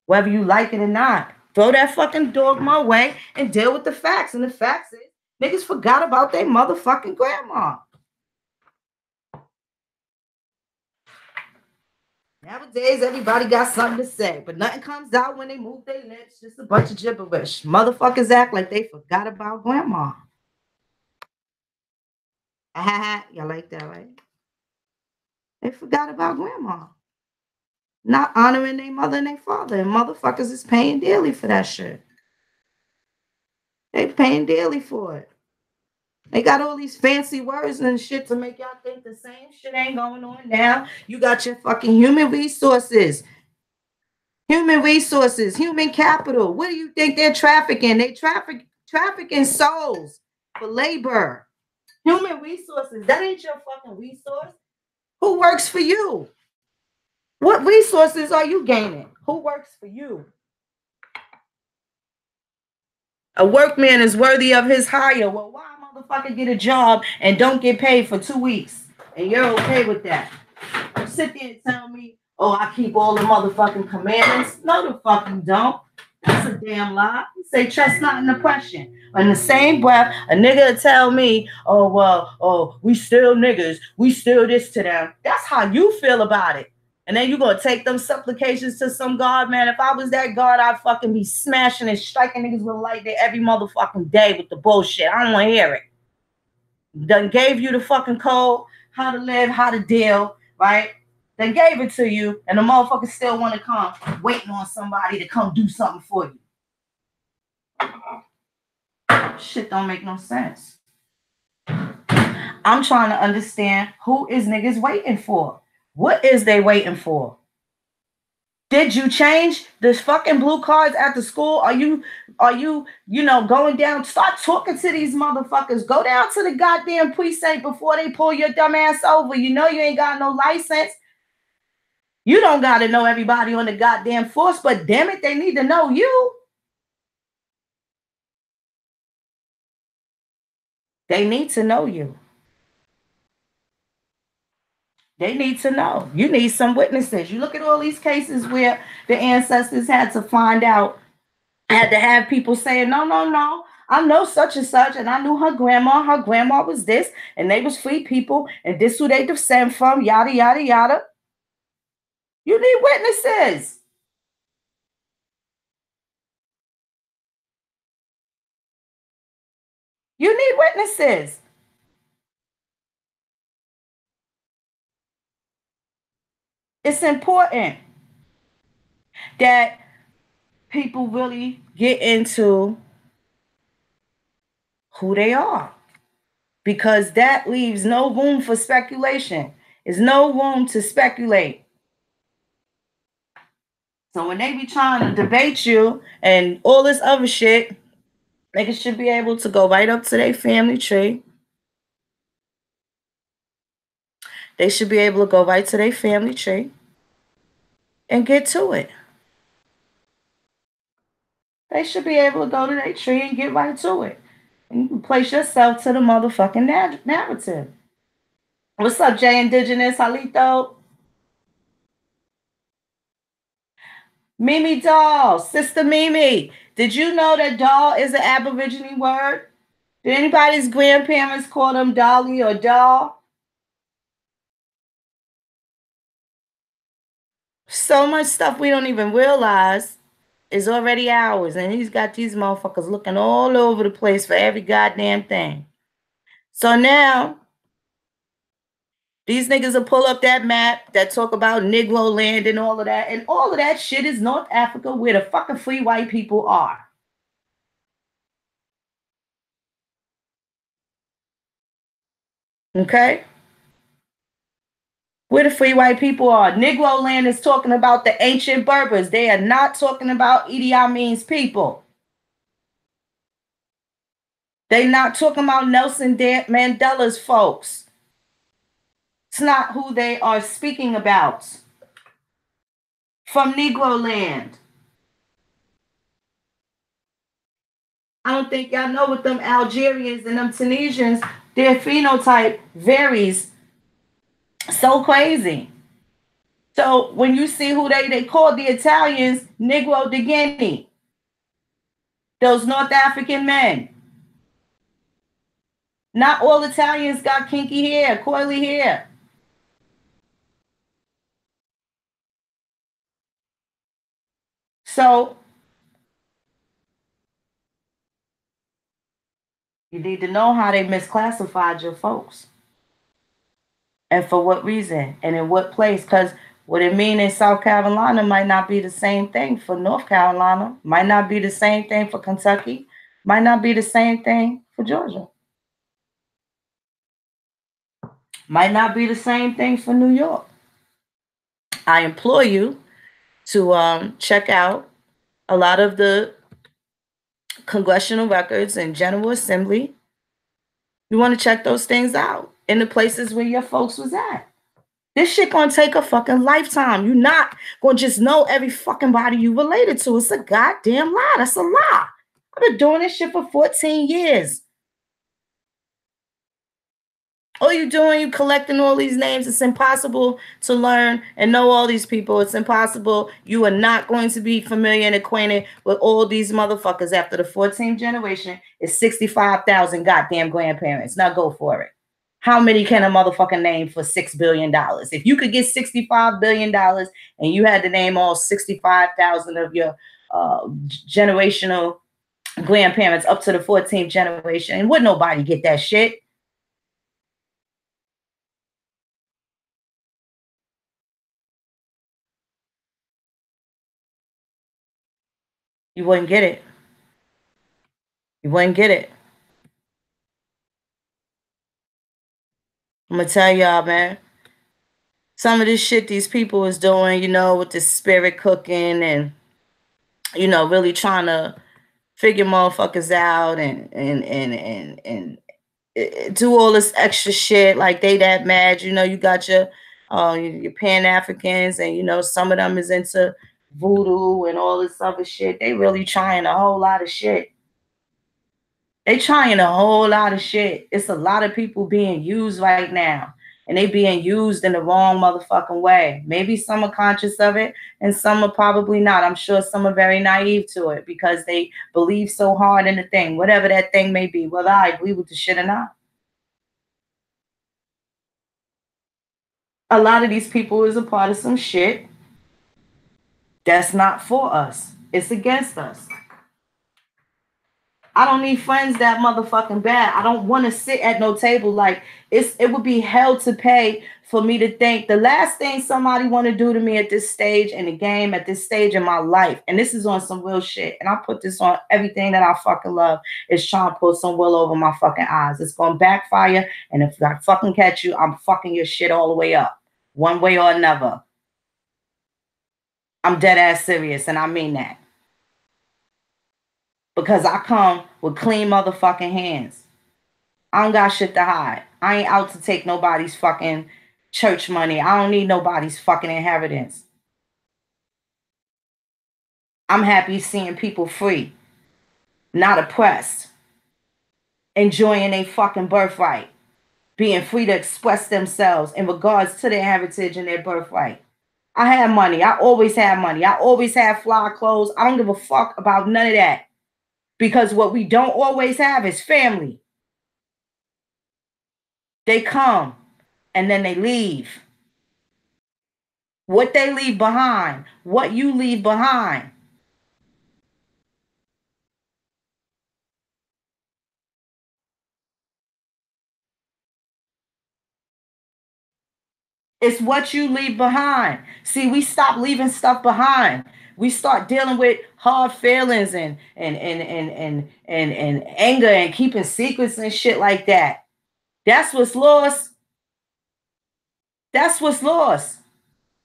Whether you like it or not. Throw that fucking dogma away and deal with the facts. And the facts is niggas forgot about their motherfucking grandma. Nowadays, everybody got something to say, but nothing comes out when they move their lips. Just a bunch of gibberish. Motherfuckers act like they forgot about grandma. Y'all like that, right? They forgot about grandma. Not honoring their mother and their father. And motherfuckers is paying dearly for that shit. They paying dearly for it. They got all these fancy words and shit to make y'all think the same shit ain't going on now. You got your fucking human resources. Human resources, human capital. What do you think they're trafficking? They trafficking souls for labor. Human resources. That ain't your fucking resource. Who works for you? What resources are you gaining? Who works for you? A workman is worthy of his hire. Well, why a motherfucker get a job and don't get paid for 2 weeks? And you're okay with that. You sit there and tell me, oh, I keep all the motherfucking commandments. No, the fuck you don't. That's a damn lie. You say trust not in oppression. In the same breath, a nigga will tell me, oh, well, oh, we still niggas. We still this to them. That's how you feel about it. And then you gonna take them supplications to some God, man. If I was that God, I'd fucking be smashing and striking niggas with a light there every motherfucking day with the bullshit. I don't want to hear it. Done gave you the fucking code, how to live, how to deal, right? They gave it to you, and the motherfuckers still want to come waiting on somebody to come do something for you. Shit don't make no sense. I'm trying to understand who is niggas waiting for. What is they waiting for? Did you change the fucking blue cards at the school? Are you, going down? Start talking to these motherfuckers. Go down to the goddamn precinct before they pull your dumb ass over. You know you ain't got no license. You don't got to know everybody on the goddamn force, but damn it, they need to know you. They need to know you. They need to know. You need some witnesses. You look at all these cases where the ancestors had to find out, had to have people saying, no, I know such and such, and I knew her grandma was this, and they was free people, and this who they descend from, yada, yada, yada. You need witnesses. You need witnesses. It's important that people really get into who they are, because that leaves no room for speculation. There's no room to speculate. So when they be trying to debate you and all this other shit, niggas should be able to go right up to their family tree. They should be able to go right to their family tree and get to it. They should be able to go to their tree and get right to it. And you can place yourself to the motherfucking narrative. What's up, Jay Indigenous? Halito? Mimi Doll, Sister Mimi. Did you know that doll is an Aborigine word? Did anybody's grandparents call them Dolly or doll? So much stuff we don't even realize is already ours. And he's got these motherfuckers looking all over the place for every goddamn thing. So now, these niggas will pull up that map that talk about Negro land and all of that. And all of that shit is North Africa, where the fucking free white people are. Okay? Where the free white people are. Negro land is talking about the ancient Berbers. They are not talking about Idi Amin's people. They're not talking about Nelson Mandela's folks. It's not who they are speaking about. From Negro land. I don't think y'all know what them Algerians and them Tunisians, their phenotype varies so crazy. So when you see who they call the Italians, Negro de Guinea, those North African men. Not all Italians got kinky hair, coily hair. So you need to know how they misclassified your folks. And for what reason and in what place. Because what it means in South Carolina might not be the same thing for North Carolina. Might not be the same thing for Kentucky. Might not be the same thing for Georgia. Might not be the same thing for New York. I implore you to check out a lot of the congressional records and General Assembly. You want to check those things out in the places where your folks was at. This shit gonna take a fucking lifetime. You're not gonna just know every fucking body you related to. It's a goddamn lie. That's a lie. I've been doing this shit for 14 years. All you doing, you collecting all these names. It's impossible to learn and know all these people. It's impossible. You are not going to be familiar and acquainted with all these motherfuckers. After the 14th generation, it's 65,000 goddamn grandparents. Now go for it. How many can a motherfucker name for $6 billion? If you could get $65 billion and you had to name all 65,000 of your generational grandparents up to the 14th generation, and would nobody get that shit? You wouldn't get it. You wouldn't get it. I'm gonna tell y'all, man. Some of this shit these people is doing, you know, with the spirit cooking and, you know, really trying to figure motherfuckers out and do all this extra shit. Like they that mad, you know, you got your Pan Africans and, you know, some of them is into voodoo and all this other shit. They really trying a whole lot of shit. They trying a whole lot of shit. It's a lot of people being used right now. And they being used in the wrong motherfucking way. Maybe some are conscious of it and some are probably not. I'm sure some are very naive to it because they believe so hard in the thing, whatever that thing may be, whether I agree with the shit or not. A lot of these people is a part of some shit that's not for us. It's against us. I don't need friends that motherfucking bad. I don't want to sit at no table. Like it would be hell to pay for me to think the last thing somebody want to do to me at this stage in the game, at this stage in my life, and this is on some real shit, and I put this on everything that I fucking love, is trying to put some wool over my fucking eyes. It's gonna backfire, and if I fucking catch you, I'm fucking your shit all the way up, one way or another. I'm dead ass serious, and I mean that. Because I come with clean motherfucking hands. I don't got shit to hide. I ain't out to take nobody's fucking church money. I don't need nobody's fucking inheritance. I'm happy seeing people free, not oppressed, enjoying their fucking birthright, being free to express themselves in regards to their heritage and their birthright. I have money. I always have money. I always have fly clothes. I don't give a fuck about none of that. Because what we don't always have is family. They come and then they leave. What they leave behind, what you leave behind. It's what you leave behind. See, we stop leaving stuff behind. We start dealing with hard feelings and anger and keeping secrets and shit like that. That's what's lost. That's what's lost.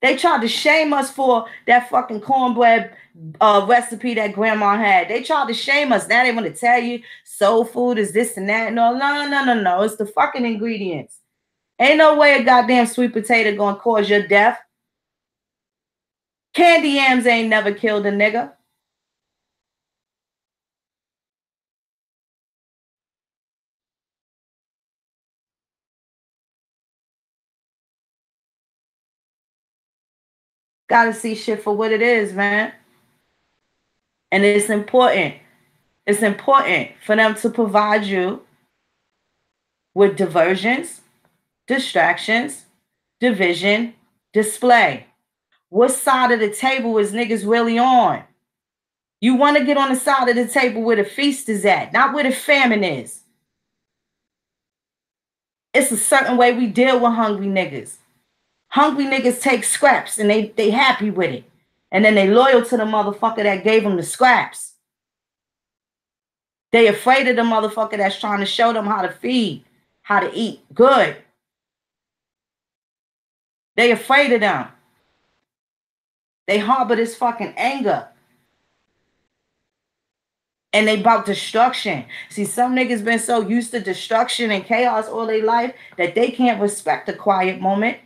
They tried to shame us for that fucking cornbread recipe that grandma had. They tried to shame us. Now they want to tell you soul food is this and that. No. It's the fucking ingredients. Ain't no way a goddamn sweet potato gonna cause your death. Candy yams ain't never killed a nigga. Gotta see shit for what it is, man. And it's important. It's important for them to provide you with diversions, distractions, division, display. What side of the table is niggas really on? You want to get on the side of the table where the feast is at, not where the famine is. It's a certain way we deal with hungry niggas. Hungry niggas take scraps and they happy with it. And then they loyal to the motherfucker that gave them the scraps. They afraid of the motherfucker that's trying to show them how to feed, how to eat good. They afraid of them. They harbor this fucking anger. And they about destruction. See, some niggas been so used to destruction and chaos all their life that they can't respect the quiet moment.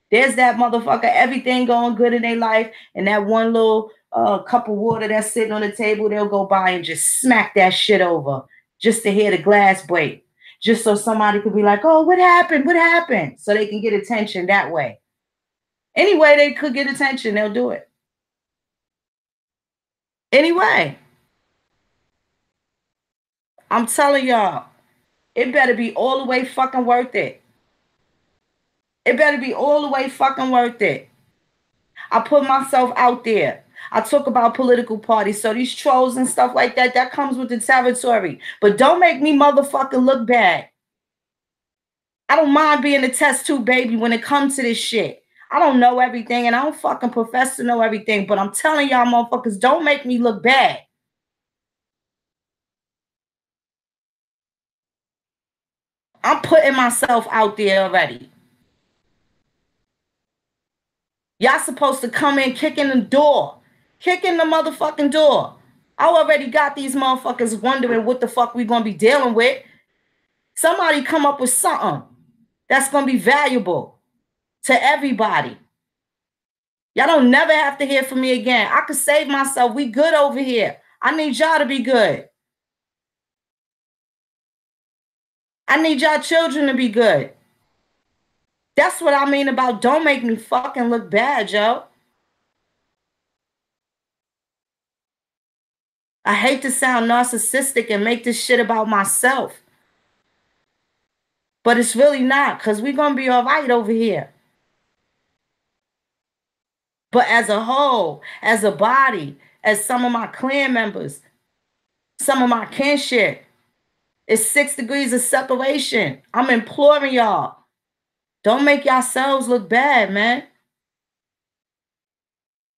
There's that motherfucker, everything going good in their life, and that one little cup of water that's sitting on the table, they'll go by and just smack that shit over just to hear the glass break. just so somebody could be like, oh, what happened? What happened? So they can get attention that way. Any way they could get attention, they'll do it. Anyway, I'm telling y'all, it better be all the way fucking worth it. It better be all the way fucking worth it. I put myself out there. I talk about political parties. So these trolls and stuff like that, that comes with the territory. But don't make me motherfucking look bad. I don't mind being a test tube baby when it comes to this shit. I don't know everything and I don't fucking profess to know everything. But I'm telling y'all motherfuckers, don't make me look bad. I'm putting myself out there already. Y'all supposed to come in kicking the door. Kicking the motherfucking door. I already got these motherfuckers wondering what the fuck we gonna be dealing with. Somebody come up with something that's gonna be valuable to everybody. Y'all don't never have to hear from me again. I could save myself. We good over here. I need y'all to be good. I need y'all children to be good. That's what I mean about don't make me fucking look bad, yo. I hate to sound narcissistic and make this shit about myself. But it's really not, because we're going to be all right over here. But as a whole, as a body, as some of my clan members, some of my kinship, it's 6 degrees of separation. I'm imploring y'all. Don't make yourselves look bad, man.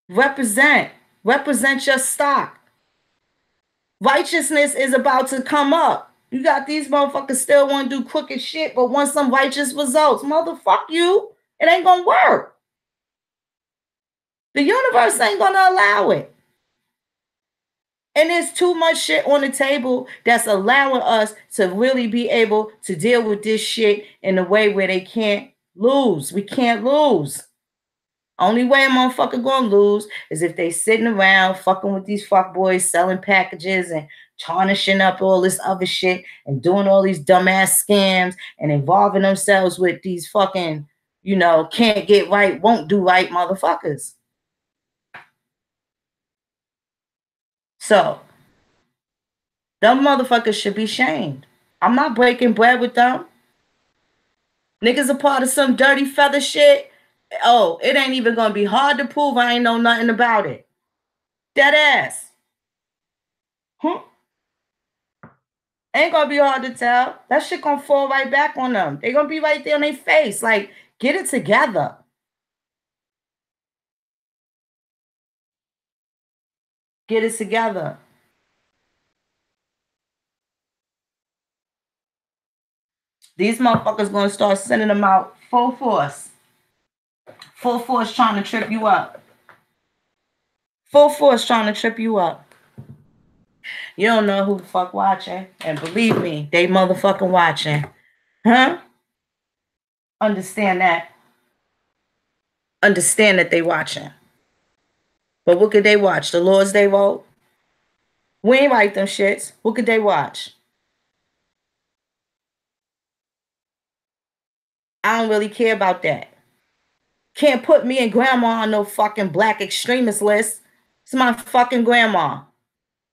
Represent. Represent your stock. Righteousness is about to come up. You got these motherfuckers still want to do crooked shit, but want some righteous results. Motherfuck you. It ain't going to work. The universe ain't going to allow it. And there's too much shit on the table that's allowing us to really be able to deal with this shit in a way where they can't lose. We can't lose. Only way a motherfucker gonna lose is if they sitting around fucking with these fuck boys, selling packages and tarnishing up all this other shit and doing all these dumbass scams and involving themselves with these fucking, you know, can't get right, won't do right motherfuckers. So, them motherfuckers should be shamed. I'm not breaking bread with them. Niggas a part of some dirty feather shit. Oh, it ain't even gonna be hard to prove I ain't know nothing about it. Dead ass. Ain't gonna be hard to tell. That shit gonna fall right back on them. They gonna be right there on their face. Like, get it together. Get it together. These motherfuckers gonna start sending them out full force. Full force trying to trip you up. Full force trying to trip you up. You don't know who the fuck watching. And believe me, they motherfucking watching. Huh? Understand that. Understand that they watching. But what could they watch? The laws they wrote? We ain't write them shits. What could they watch? I don't really care about that. Can't put me and grandma on no fucking black extremist list. It's my fucking grandma.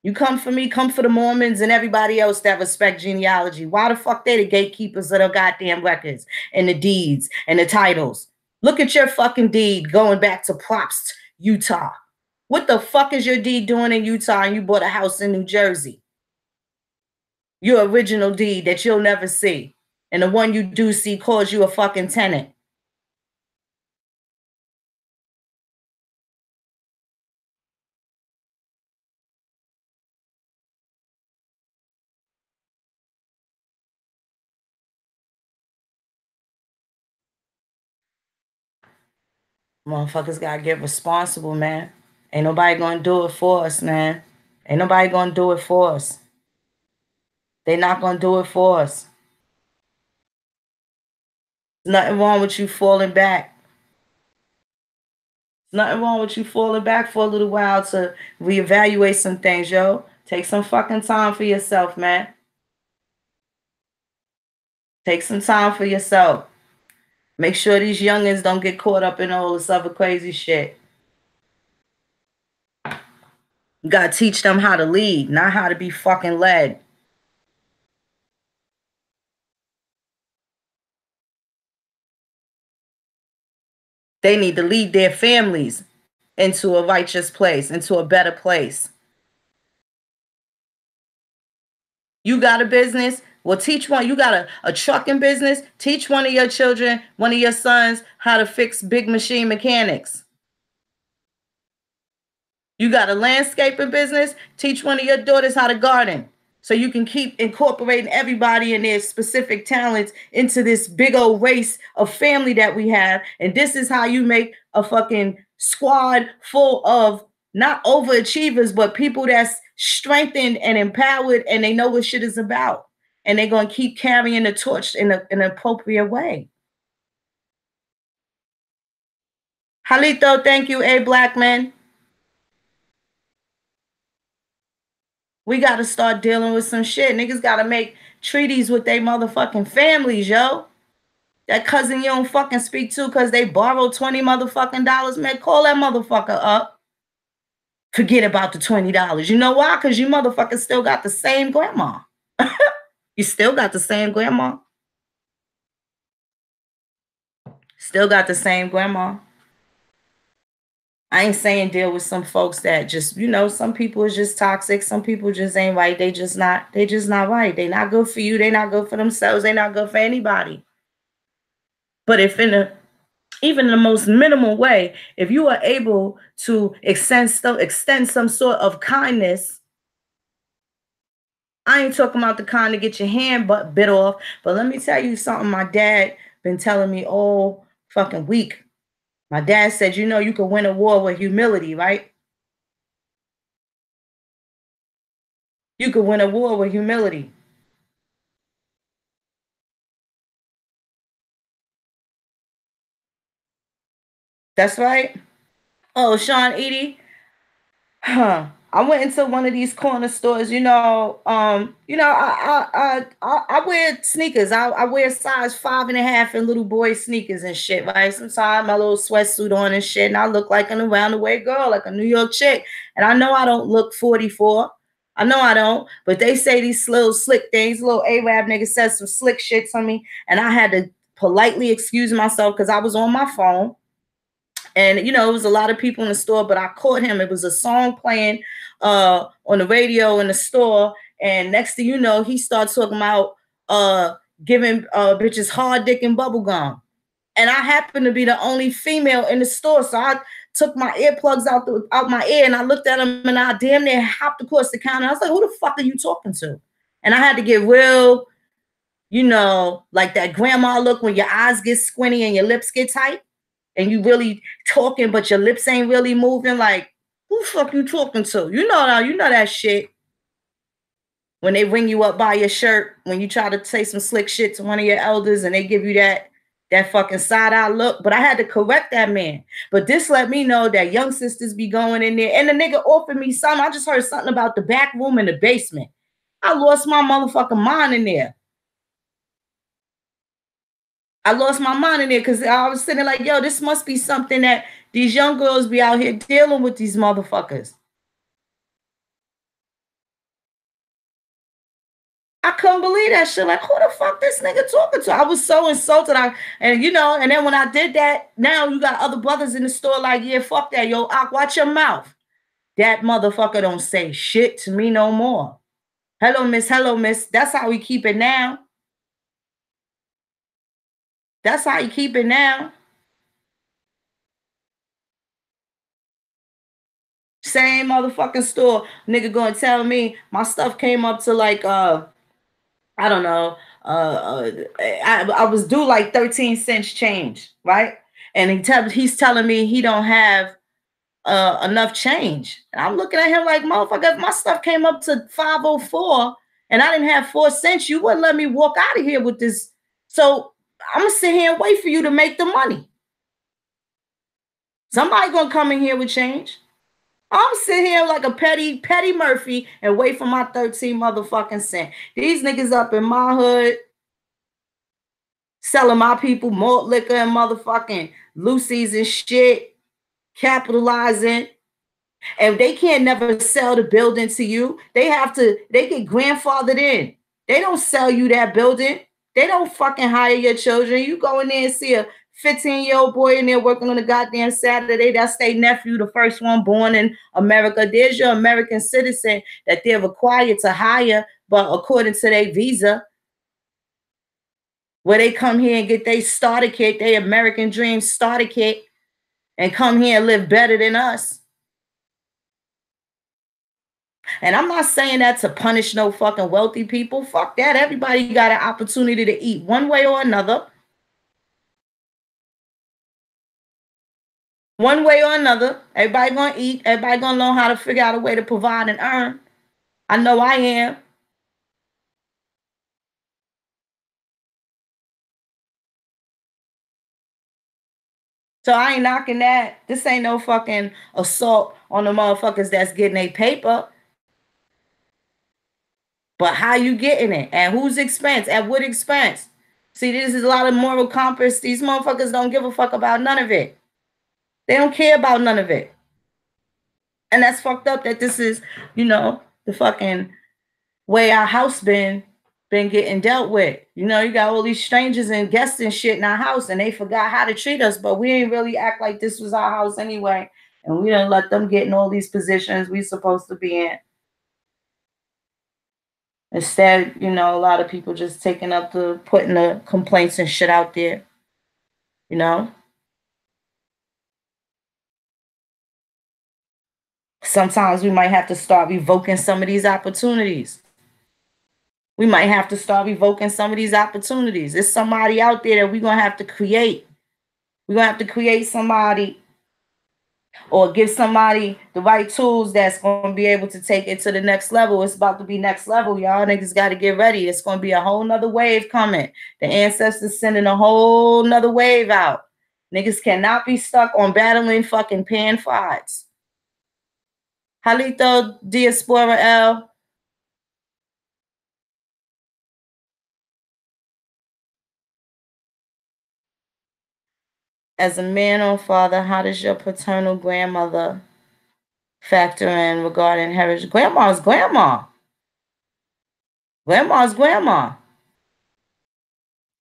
You come for me, come for the Mormons and everybody else that respect genealogy. Why the fuck they the gatekeepers of the goddamn records and the deeds and the titles? Look at your fucking deed going back to Props, Utah. What the fuck is your deed doing in Utah and you bought a house in New Jersey? Your original deed that you'll never see. And the one you do see calls you a fucking tenant. Motherfuckers gotta get responsible, man. Ain't nobody gonna do it for us, man. Ain't nobody gonna do it for us. They not gonna do it for us. There's nothing wrong with you falling back. Nothing wrong with you falling back for a little while to reevaluate some things, yo. Take some fucking time for yourself, man. Take some time for yourself. Make sure these youngins don't get caught up in all this other crazy shit. You gotta teach them how to lead, not how to be fucking led. They need to lead their families into a righteous place, into a better place. You got a business? Well, teach one. You got a trucking business? Teach one of your children, one of your sons, how to fix big machine mechanics. You got a landscaping business? Teach one of your daughters how to garden. So you can keep incorporating everybody and their specific talents into this big old race of family that we have. And this is how you make a fucking squad full of not overachievers, but people that's strengthened and empowered and they know what shit is about. And they're going to keep carrying the torch in an appropriate way. Halito, thank you, A Black Man. We got to start dealing with some shit. Niggas got to make treaties with their motherfucking families, yo. That cousin you don't fucking speak to because they borrowed $20 motherfucking dollars, man, call that motherfucker up. Forget about the $20. You know why? Because you motherfuckers still got the same grandma. You still got the same grandma. Still got the same grandma. I ain't saying deal with some folks that just, you know, some people is just toxic. Some people just ain't right. They just not right. They not good for you. They not good for themselves. They not good for anybody. But if even in the most minimal way, if you are able to extend some sort of kindness, I ain't talking about the kind to get your hand bit off, but let me tell you something my dad been telling me all fucking week. My dad said, you know, you can win a war with humility, right? You can win a war with humility. That's right. Oh, Sean Edie. I went into one of these corner stores, I wear sneakers. I wear size 5.5 in little boy sneakers and shit, right? Sometimes my little sweatsuit on and shit, and I look like an around the way girl, like a New York chick. And I know I don't look 44. I know I don't, but they say these little slick things, little Arab nigga says some slick shit to me, and I had to politely excuse myself because I was on my phone. And, you know, it was a lot of people in the store, but I caught him. It was a song playing on the radio in the store. And next thing you know, he starts talking about giving bitches hard dick and bubble gum. And I happened to be the only female in the store. So I took my earplugs out my ear and I looked at him and I damn near hopped across the counter. I was like, who the fuck are you talking to? And I had to get real, you know, like that grandma look when your eyes get squinty and your lips get tight. And you really talking, but your lips ain't really moving. Like, who the fuck you talking to? You know that shit. When they ring you up by your shirt, when you try to say some slick shit to one of your elders and they give you that fucking side-eye look. But I had to correct that man. But this let me know that young sisters be going in there. And the nigga offered me something. I just heard something about the back room in the basement. I lost my motherfucking mind in there. I lost my mind in there because I was sitting like, yo, this must be something that these young girls be out here dealing with these motherfuckers. I couldn't believe that shit. Like, who the fuck this nigga talking to? I was so insulted. And then when I did that, now you got other brothers in the store like, yeah, fuck that. Yo, watch your mouth. That motherfucker don't say shit to me no more. Hello, miss. That's how we keep it now. That's how you keep it now. Same motherfucking store. Nigga gonna tell me my stuff came up to like I don't know. I was due like 13 cents change, right? And he's telling me he don't have enough change. And I'm looking at him like, motherfucker, if my stuff came up to 504 and I didn't have 4 cents, you wouldn't let me walk out of here with this. So I'm gonna sit here and wait for you to make the money. Somebody gonna come in here with change. I'm sitting here like a petty Murphy and wait for my 13 motherfucking cent. These niggas up in my hood, selling my people malt liquor and motherfucking Lucy's and shit, capitalizing. And they can't never sell the building to you. They get grandfathered in. They don't sell you that building. They don't fucking hire your children. You go in there and see a 15-year-old boy in there working on a goddamn Saturday. That's their nephew, the first one born in America. There's your American citizen that they're required to hire, but according to their visa, where they come here and get their starter kit, their American dream starter kit, and come here and live better than us. And I'm not saying that to punish no fucking wealthy people. Fuck that. Everybody got an opportunity to eat one way or another. One way or another. Everybody gonna eat. Everybody gonna learn how to figure out a way to provide and earn. I know I am. So I ain't knocking that. This ain't no fucking assault on the motherfuckers that's getting a paper. But how you getting it? At whose expense? At what expense? See, this is a lot of moral compass. These motherfuckers don't give a fuck about none of it. They don't care about none of it. And that's fucked up that this is, the fucking way our house been getting dealt with. You got all these strangers and guests and shit in our house, and they forgot how to treat us, but we ain't really act like this was our house anyway. And we didn't let them get in all these positions we supposed to be in. Instead, a lot of people just taking up putting the complaints and shit out there. Sometimes we might have to start revoking some of these opportunities. We might have to start revoking some of these opportunities. There's somebody out there that we're going to have to create. We're going to have to create somebody or give somebody the right tools that's going to be able to take it to the next level. It's about to be next level. Y'all niggas got to get ready. It's going to be a whole nother wave coming. The ancestors sending a whole nother wave out. Niggas cannot be stuck on battling fucking pan fights. Halito Diaspora L. As a man or father, how does your paternal grandmother factor in regarding heritage? Grandma's grandma. Grandma's grandma.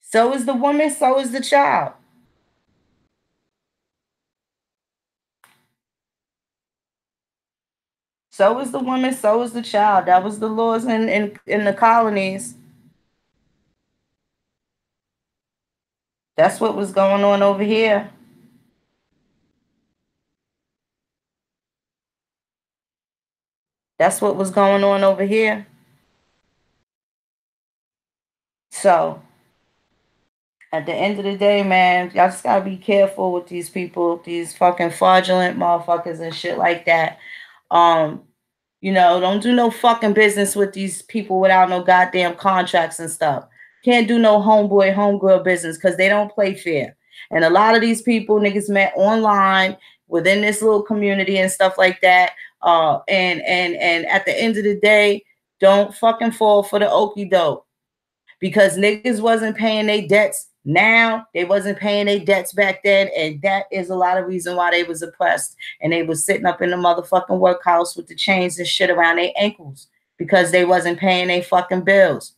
So is the woman, so is the child. So is the woman, so is the child. That was the laws in the colonies. That's what was going on over here. That's what was going on over here. So, at the end of the day, man, y'all just gotta be careful with these people, these fucking fraudulent motherfuckers and shit like that. Don't do no fucking business with these people without no goddamn contracts and stuff. Can't do no homeboy, homegirl business because they don't play fair. And a lot of these people, niggas met online within this little community and stuff like that. And at the end of the day, don't fucking fall for the okie doke. Because niggas wasn't paying their debts now, they wasn't paying their debts back then, and that is a lot of reason why they was oppressed and they was sitting up in the motherfucking workhouse with the chains and shit around their ankles because they wasn't paying their fucking bills.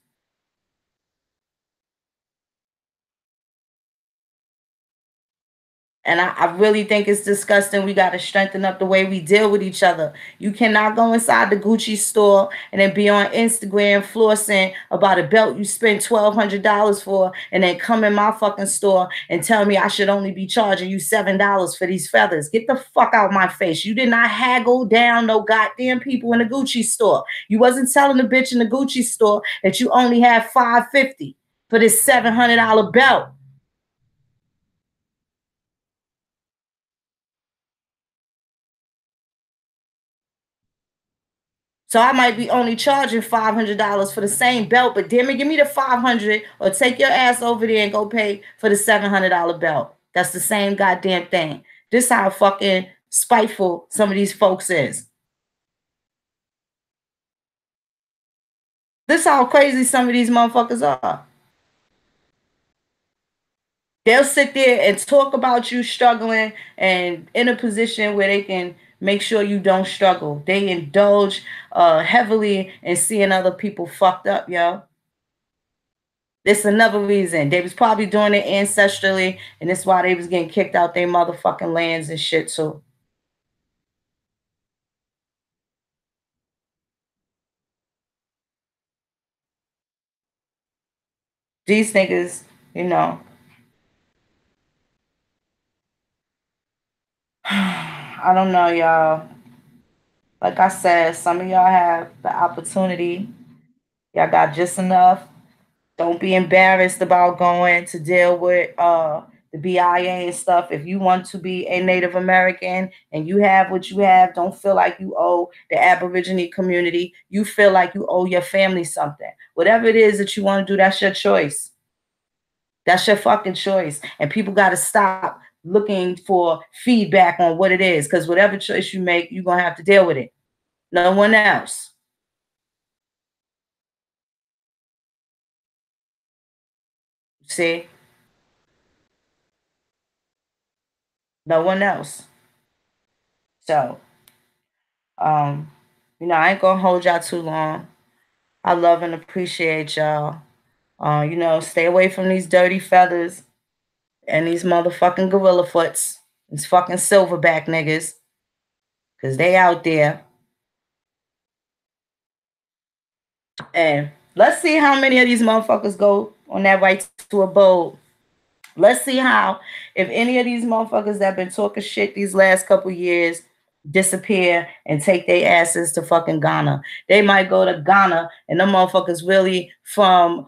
And I really think it's disgusting. We got to strengthen up the way we deal with each other. You cannot go inside the Gucci store and then be on Instagram flossing about a belt you spent $1,200 for and then come in my fucking store and tell me I should only be charging you $7 for these feathers. Get the fuck out my face. You did not haggle down no goddamn people in the Gucci store. You wasn't telling the bitch in the Gucci store that you only had $550 for this $700 belt. So I might be only charging $500 for the same belt, but damn it, give me the $500 or take your ass over there and go pay for the $700 belt. That's the same goddamn thing. This how fucking spiteful some of these folks is. This how crazy some of these motherfuckers are. They'll sit there and talk about you struggling and in a position where they can make sure you don't struggle. They indulge heavily in seeing other people fucked up, yo. This another reason. They was probably doing it ancestrally, and that's why they was getting kicked out their motherfucking lands and shit too. These niggas, you know. I don't know, y'all. Like I said, some of y'all have the opportunity. Y'all got just enough. Don't be embarrassed about going to deal with the BIA and stuff. If you want to be a Native American and you have what you have, don't feel like you owe the Aborigine community. You feel like you owe your family something. Whatever it is that you want to do, that's your choice. That's your fucking choice. And people got to stop looking for feedback on what it is, because whatever choice you make, you're going to have to deal with it. No one else. See? No one else. So, I ain't gonna hold y'all too long. I love and appreciate y'all. Stay away from these dirty feathers and these motherfucking gorilla foots, these fucking silverback niggas, because they out there. And let's see how many of these motherfuckers go on that right to abode. Let's see if any of these motherfuckers that been talking shit these last couple years disappear and take their asses to fucking Ghana. They might go to Ghana and them motherfuckers really from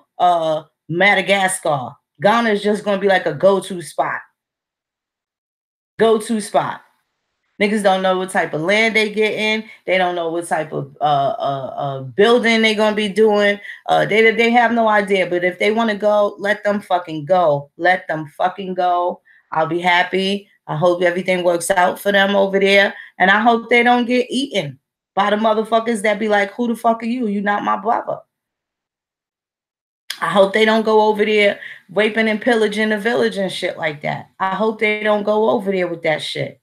Madagascar. Ghana is just gonna be like a go-to spot. Go-to spot. Niggas don't know what type of land they get in. They don't know what type of building they gonna be doing. They have no idea. But if they want to go, let them fucking go. Let them fucking go. I'll be happy. I hope everything works out for them over there, and I hope they don't get eaten by the motherfuckers that be like, "Who the fuck are you? You not my brother." I hope they don't go over there raping and pillaging the village and shit like that. I hope they don't go over there with that shit.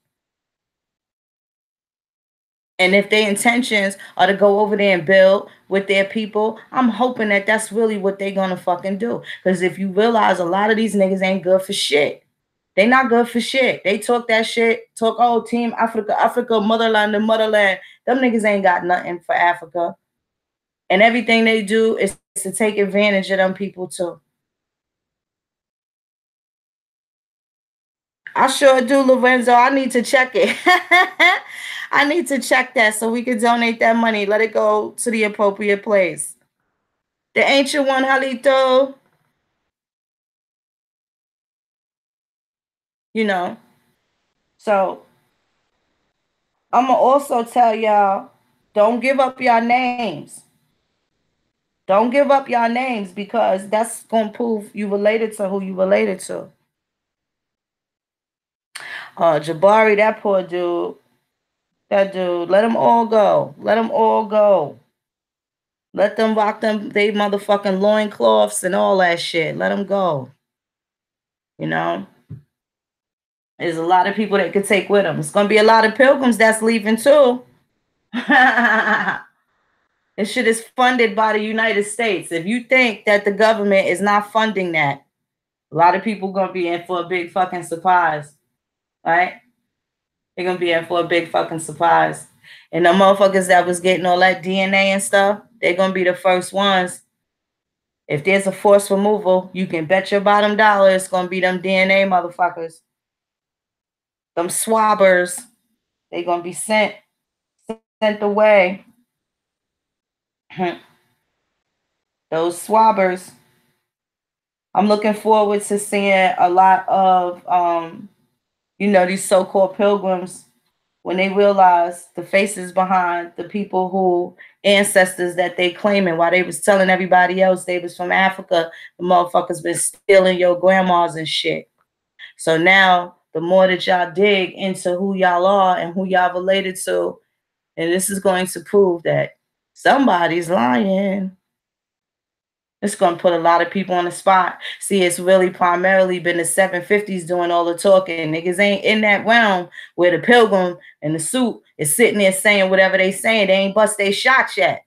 And if their intentions are to go over there and build with their people, I'm hoping that that's really what they're gonna fucking do. Because if you realize a lot of these niggas ain't good for shit. They not good for shit. They talk that shit, oh, Team Africa, Africa, motherland, the motherland. Them niggas ain't got nothing for Africa. And everything they do is to take advantage of them people too. I sure do, Lorenzo. I need to check it. I need to check that so we can donate that money. Let it go to the appropriate place. The ancient one, Halito. You know. So I'm going to also tell y'all, don't give up your names. Don't give up your names, because that's going to prove you related to who you related to. Jabari, that poor dude. That dude. Let them all go. Let them all go. Let them rock them, they motherfucking loincloths and all that shit. Let them go. You know? There's a lot of people that could take with them. It's going to be a lot of pilgrims that's leaving too. This shit is funded by the United States. If you think that the government is not funding that, a lot of people going to be in for a big fucking surprise. Right? They're going to be in for a big fucking surprise. And the motherfuckers that was getting all that DNA and stuff, they're going to be the first ones. If there's a forced removal, you can bet your bottom dollar it's going to be them DNA motherfuckers. Them swabbers. They're going to be sent away. Those swabbers. I'm looking forward to seeing a lot of, these so-called pilgrims when they realize the faces behind the people who ancestors that they claiming while they was telling everybody else they was from Africa. The motherfuckers been stealing your grandmas and shit. So now the more that y'all dig into who y'all are and who y'all related to, and this is going to prove that somebody's lying. It's going to put a lot of people on the spot. See, it's really primarily been the 750s doing all the talking. Niggas ain't in that realm where the pilgrim in the suit is sitting there saying whatever they saying. They ain't bust their shots yet.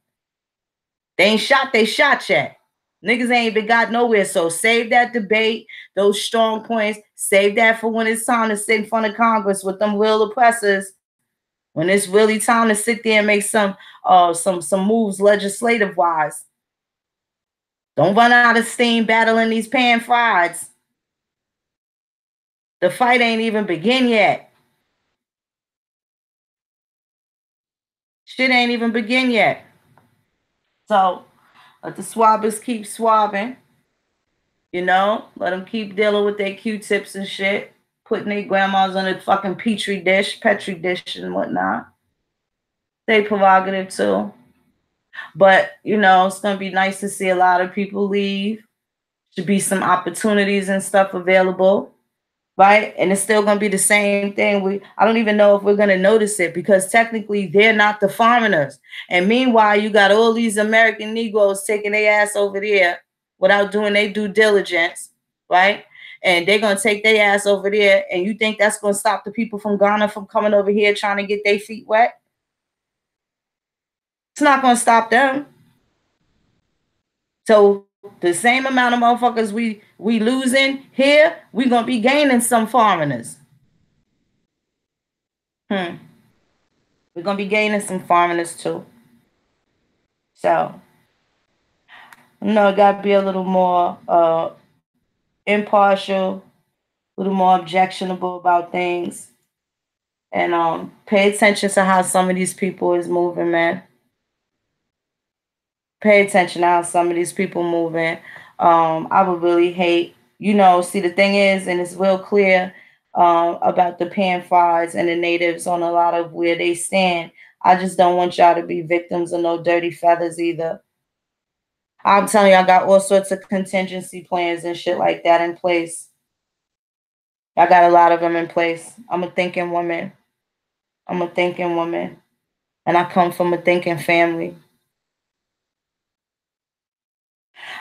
They ain't shot their shots yet. Niggas ain't even got nowhere. So save that debate, those strong points. Save that for when it's time to sit in front of Congress with them real oppressors. When it's really time to sit there and make some moves legislative wise. Don't run out of steam battling these pan frieds. The fight ain't even begin yet. Shit ain't even begin yet. So let the swabbers keep swabbing. You know, let them keep dealing with their Q-tips and shit. Putting their grandmas on a fucking petri dish and whatnot. They prerogative too. But, you know, it's going to be nice to see a lot of people leave. Should be some opportunities and stuff available. Right? And it's still going to be the same thing. I don't even know if we're going to notice it because technically they're not the foreigners. And meanwhile, you got all these American Negroes taking their ass over there without doing their due diligence, right? And they're going to take their ass over there. And you think that's going to stop the people from Ghana from coming over here trying to get their feet wet? It's not going to stop them. So the same amount of motherfuckers we losing here, we going to be gaining some foreigners. We're going to be gaining some foreigners too. So, you know, it got to be a little more impartial, a little more objectionable about things. And pay attention to how some of these people is moving, man. Pay attention to how some of these people moving. I would really hate, you know, see the thing is, and it's real clear about the pan fries and the natives on a lot of where they stand. I just don't want y'all to be victims of no dirty feathers either. I'm telling you, I got all sorts of contingency plans and shit like that in place. I got a lot of them in place. I'm a thinking woman. And I come from a thinking family.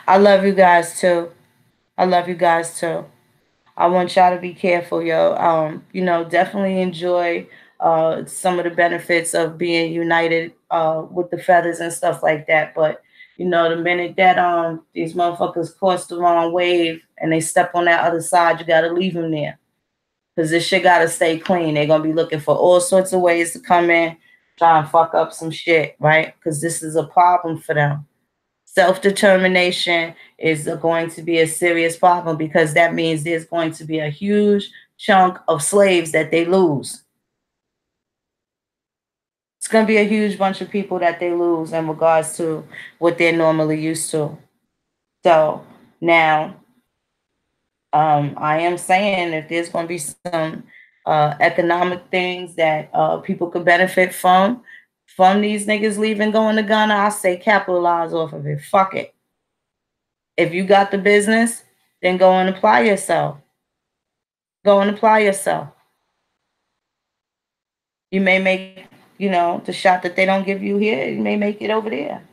I love you guys too. I want y'all to be careful, yo. You know, definitely enjoy some of the benefits of being united with the feathers and stuff like that. But you know, the minute that these motherfuckers cross the wrong wave and they step on that other side, you gotta leave them there. Cause this shit gotta stay clean. They're gonna be looking for all sorts of ways to come in, try and fuck up some shit, right? Cause this is a problem for them. Self-determination is going to be a serious problem because that means there's going to be a huge chunk of slaves that they lose. It's going to be a huge bunch of people that they lose in regards to what they're normally used to. So now, I am saying if there's going to be some economic things that people could benefit from these niggas leaving, going to Ghana, I say capitalize off of it. Fuck it. If you got the business, then go and apply yourself. You may make, you know, the shot that they don't give you here, you may make it over there.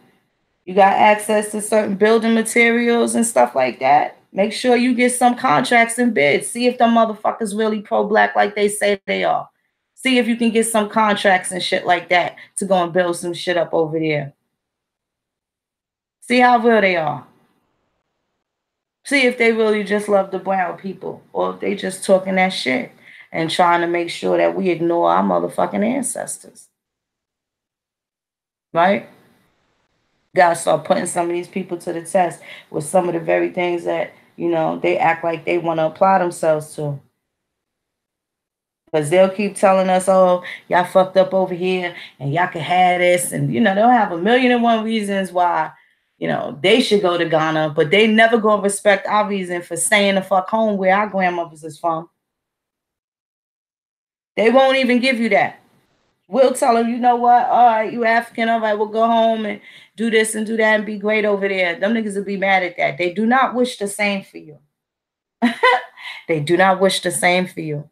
You got access to certain building materials and stuff like that. Make sure you get some contracts and bids. See if them motherfuckers really pro-black like they say they are. See if you can get some contracts and shit like that to go and build some shit up over there. See how real they are. See if they really just love the brown people or if they just talking that shit and trying to make sure that we ignore our motherfucking ancestors. Right? Gotta start putting some of these people to the test with some of the very things that, you know, they act like they want to apply themselves to. Because they'll keep telling us, oh, y'all fucked up over here and y'all can have this. And, you know, they'll have 1,000,001 reasons why, you know, they should go to Ghana, but they never gonna respect our reason for staying the fuck home where our grandmothers is from. They won't even give you that. We'll tell them, you know what? All right, you African, all right, we'll go home and do this and do that and be great over there. Them niggas will be mad at that. They do not wish the same for you. They do not wish the same for you.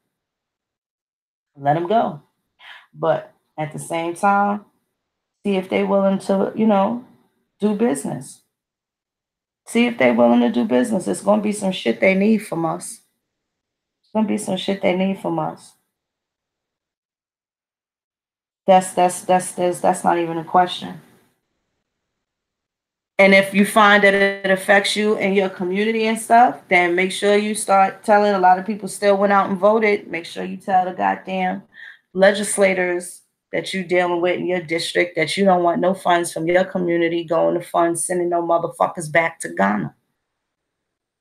Let them go. But at the same time, see if they're willing to, you know, do business. See if they're willing to do business. It's gonna be some shit they need from us. It's gonna be some shit they need from us. That's not even a question. And if you find that it affects you and your community and stuff, then make sure you start telling. A lot of people still went out and voted. Make sure you tell the goddamn legislators that you dealing with in your district that you don't want no funds from your community going to funds sending no motherfuckers back to Ghana.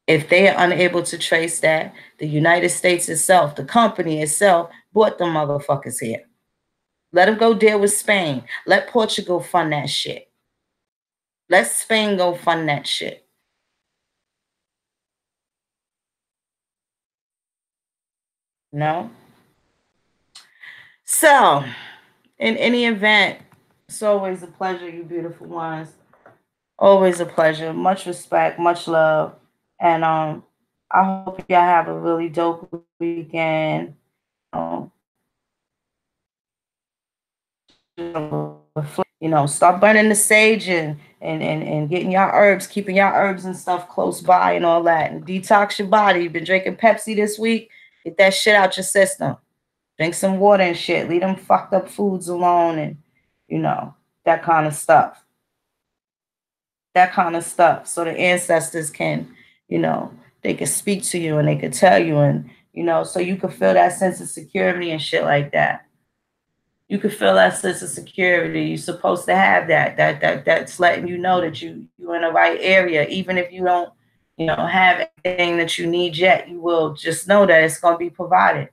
If they are unable to trace that, the United States itself, the company itself, brought the motherfuckers here. Let them go deal with Spain. Let Portugal fund that shit. Let Spain go fund that shit. No. So, in any event, it's always a pleasure, you beautiful ones. Always a pleasure. Much respect, much love. And I hope y'all have a really dope weekend. Start burning the sage and getting y'all herbs, keeping y'all herbs and stuff close by and all that. And detox your body. You've been drinking Pepsi this week. Get that shit out your system. Drink some water and shit. Leave them fucked up foods alone and, that kind of stuff. That kind of stuff. So the ancestors can, they can speak to you and they can tell you and, so you can feel that sense of security and shit like that. You can feel that sense of security. You're supposed to have that. That's letting you know that you're in the right area. Even if you don't, have anything that you need yet, you will just know that it's gonna be provided.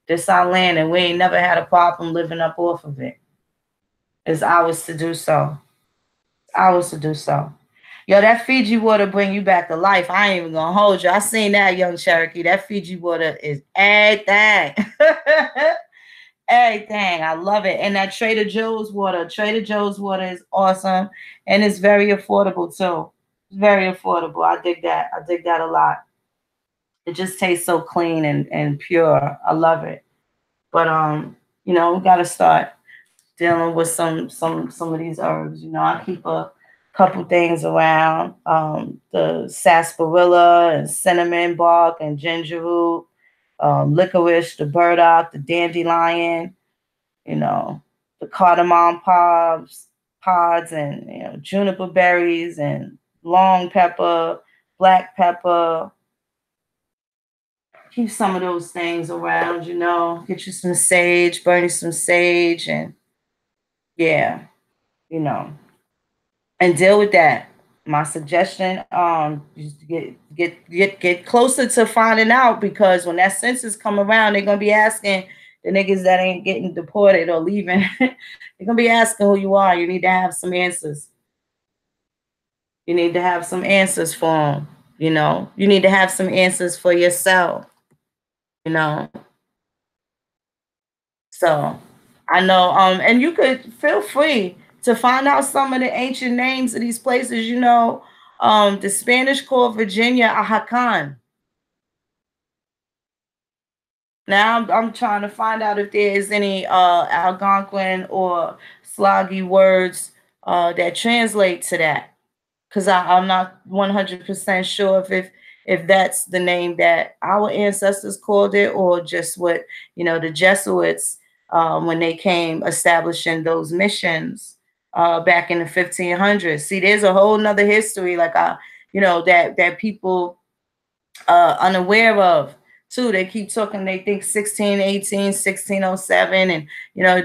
This our land and we ain't never had a problem living up off of it. It's ours to do so. It's ours to do so. Yo, that Fiji water bring you back to life. I ain't even gonna hold you. I seen that, young Cherokee. That Fiji water is everything. Everything. I love it. And that Trader Joe's water. Trader Joe's water is awesome. And it's very affordable too. Very affordable. I dig that. I dig that a lot. It just tastes so clean and pure. I love it. But we gotta start dealing with some of these herbs. I keep a couple things around. The sarsaparilla and cinnamon bark and ginger root, licorice, the burdock, the dandelion, the cardamom pods and juniper berries and long pepper, black pepper. Keep some of those things around, get you some sage, burn you some sage and yeah, you know, and deal with that. My suggestion, just get closer to finding out because when that census come around, they're gonna be asking the niggas that ain't getting deported or leaving. They're gonna be asking who you are. You need to have some answers. You need to have some answers for them. You need to have some answers for yourself. You know, so I know. And you could feel free to find out some of the ancient names of these places. The Spanish called Virginia Ahacan. Now I'm trying to find out if there is any Algonquin or Sloggy words that translate to that. Because I'm not 100% sure if that's the name that our ancestors called it or just what the Jesuits when they came establishing those missions back in the 1500s. See, there's a whole nother history like that people unaware of too. They keep talking, they think 1618, 1607, and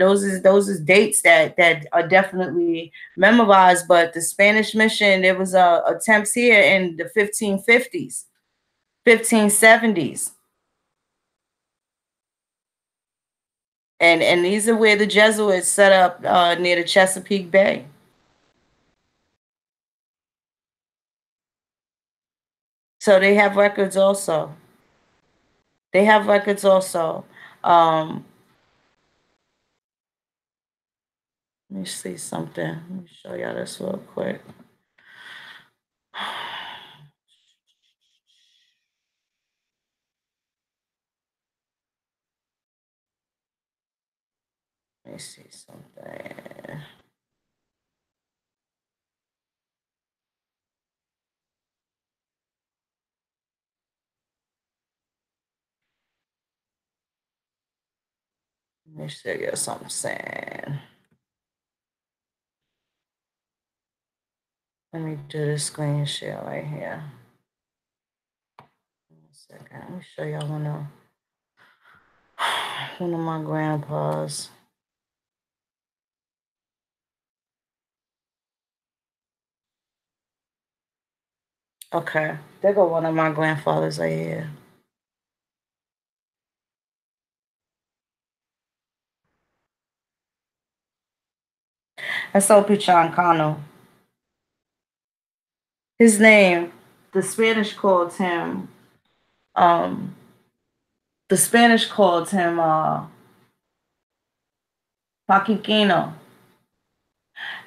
those is dates that are definitely memorized. But the Spanish mission, there was attempts here in the 1550s, 1570s. And these are where the Jesuits set up near the Chesapeake Bay. So they have records also. They have records also. Let me see something. Let me show y'all this real quick. Let me see something. Let me show you something saying. Let me do the screen share right here. One second. Let me show y'all one of my grandpas. Okay, there go one of my grandfathers right here. That's Opichan Cano. His name, the Spanish called him, Paquiquino.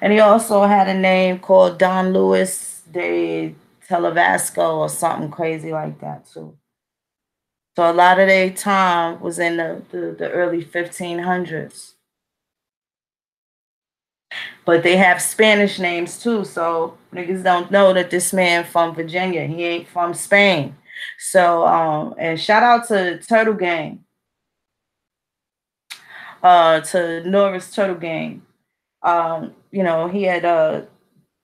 And he also had a name called Don Luis de Televasco or something crazy like that too. So a lot of their time was in the early 1500s. But they have Spanish names too, so niggas don't know that this man from Virginia. He ain't from Spain. So and shout out to Turtle Gang. To Norris Turtle Gang. You know, he had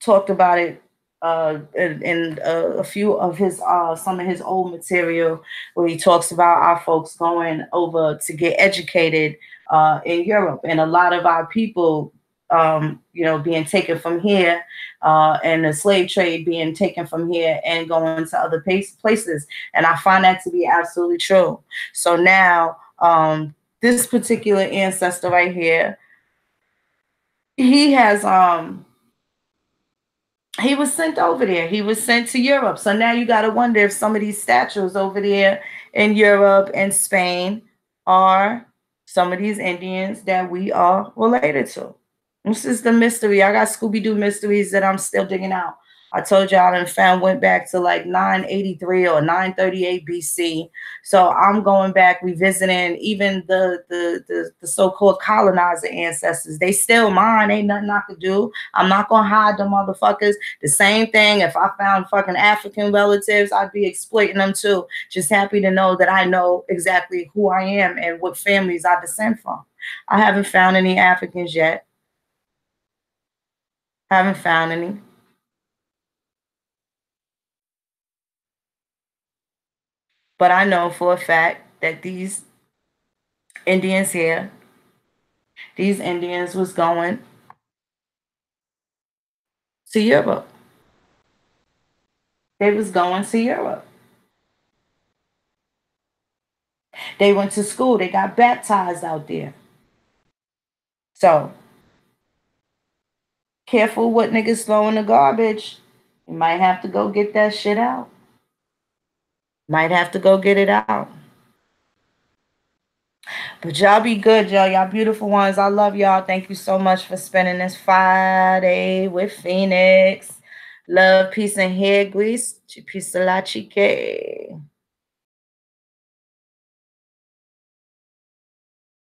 talked about it in a few of his some of his old material where he talks about our folks going over to get educated in Europe, and a lot of our people you know, being taken from here and the slave trade being taken from here and going to other places. And I find that to be absolutely true. So now this particular ancestor right here, he has he was sent over there. He was sent to Europe. So now you got to wonder if some of these statues over there in Europe and Spain are some of these Indians that we are related to. This is the mystery. I got Scooby-Doo mysteries that I'm still digging out. I told y'all went back to like 983 or 938 BC. So I'm going back revisiting even the so-called colonizer ancestors. They still mine. Ain't nothing I could do. I'm not gonna hide them motherfuckers. The same thing. If I found fucking African relatives, I'd be exploiting them too. Just happy to know that I know exactly who I am and what families I descend from. I haven't found any Africans yet. Haven't found any. But I know for a fact that these Indians here, these Indians was going to Europe. They was going to Europe. They went to school. They got baptized out there. So careful what niggas throw in the garbage. You might have to go get that shit out. Might have to go get it out. But y'all be good, y'all. Y'all beautiful ones. I love y'all. Thank you so much for spending this Friday with Phoenix. Love, peace, and hair grease. Peace a la chique.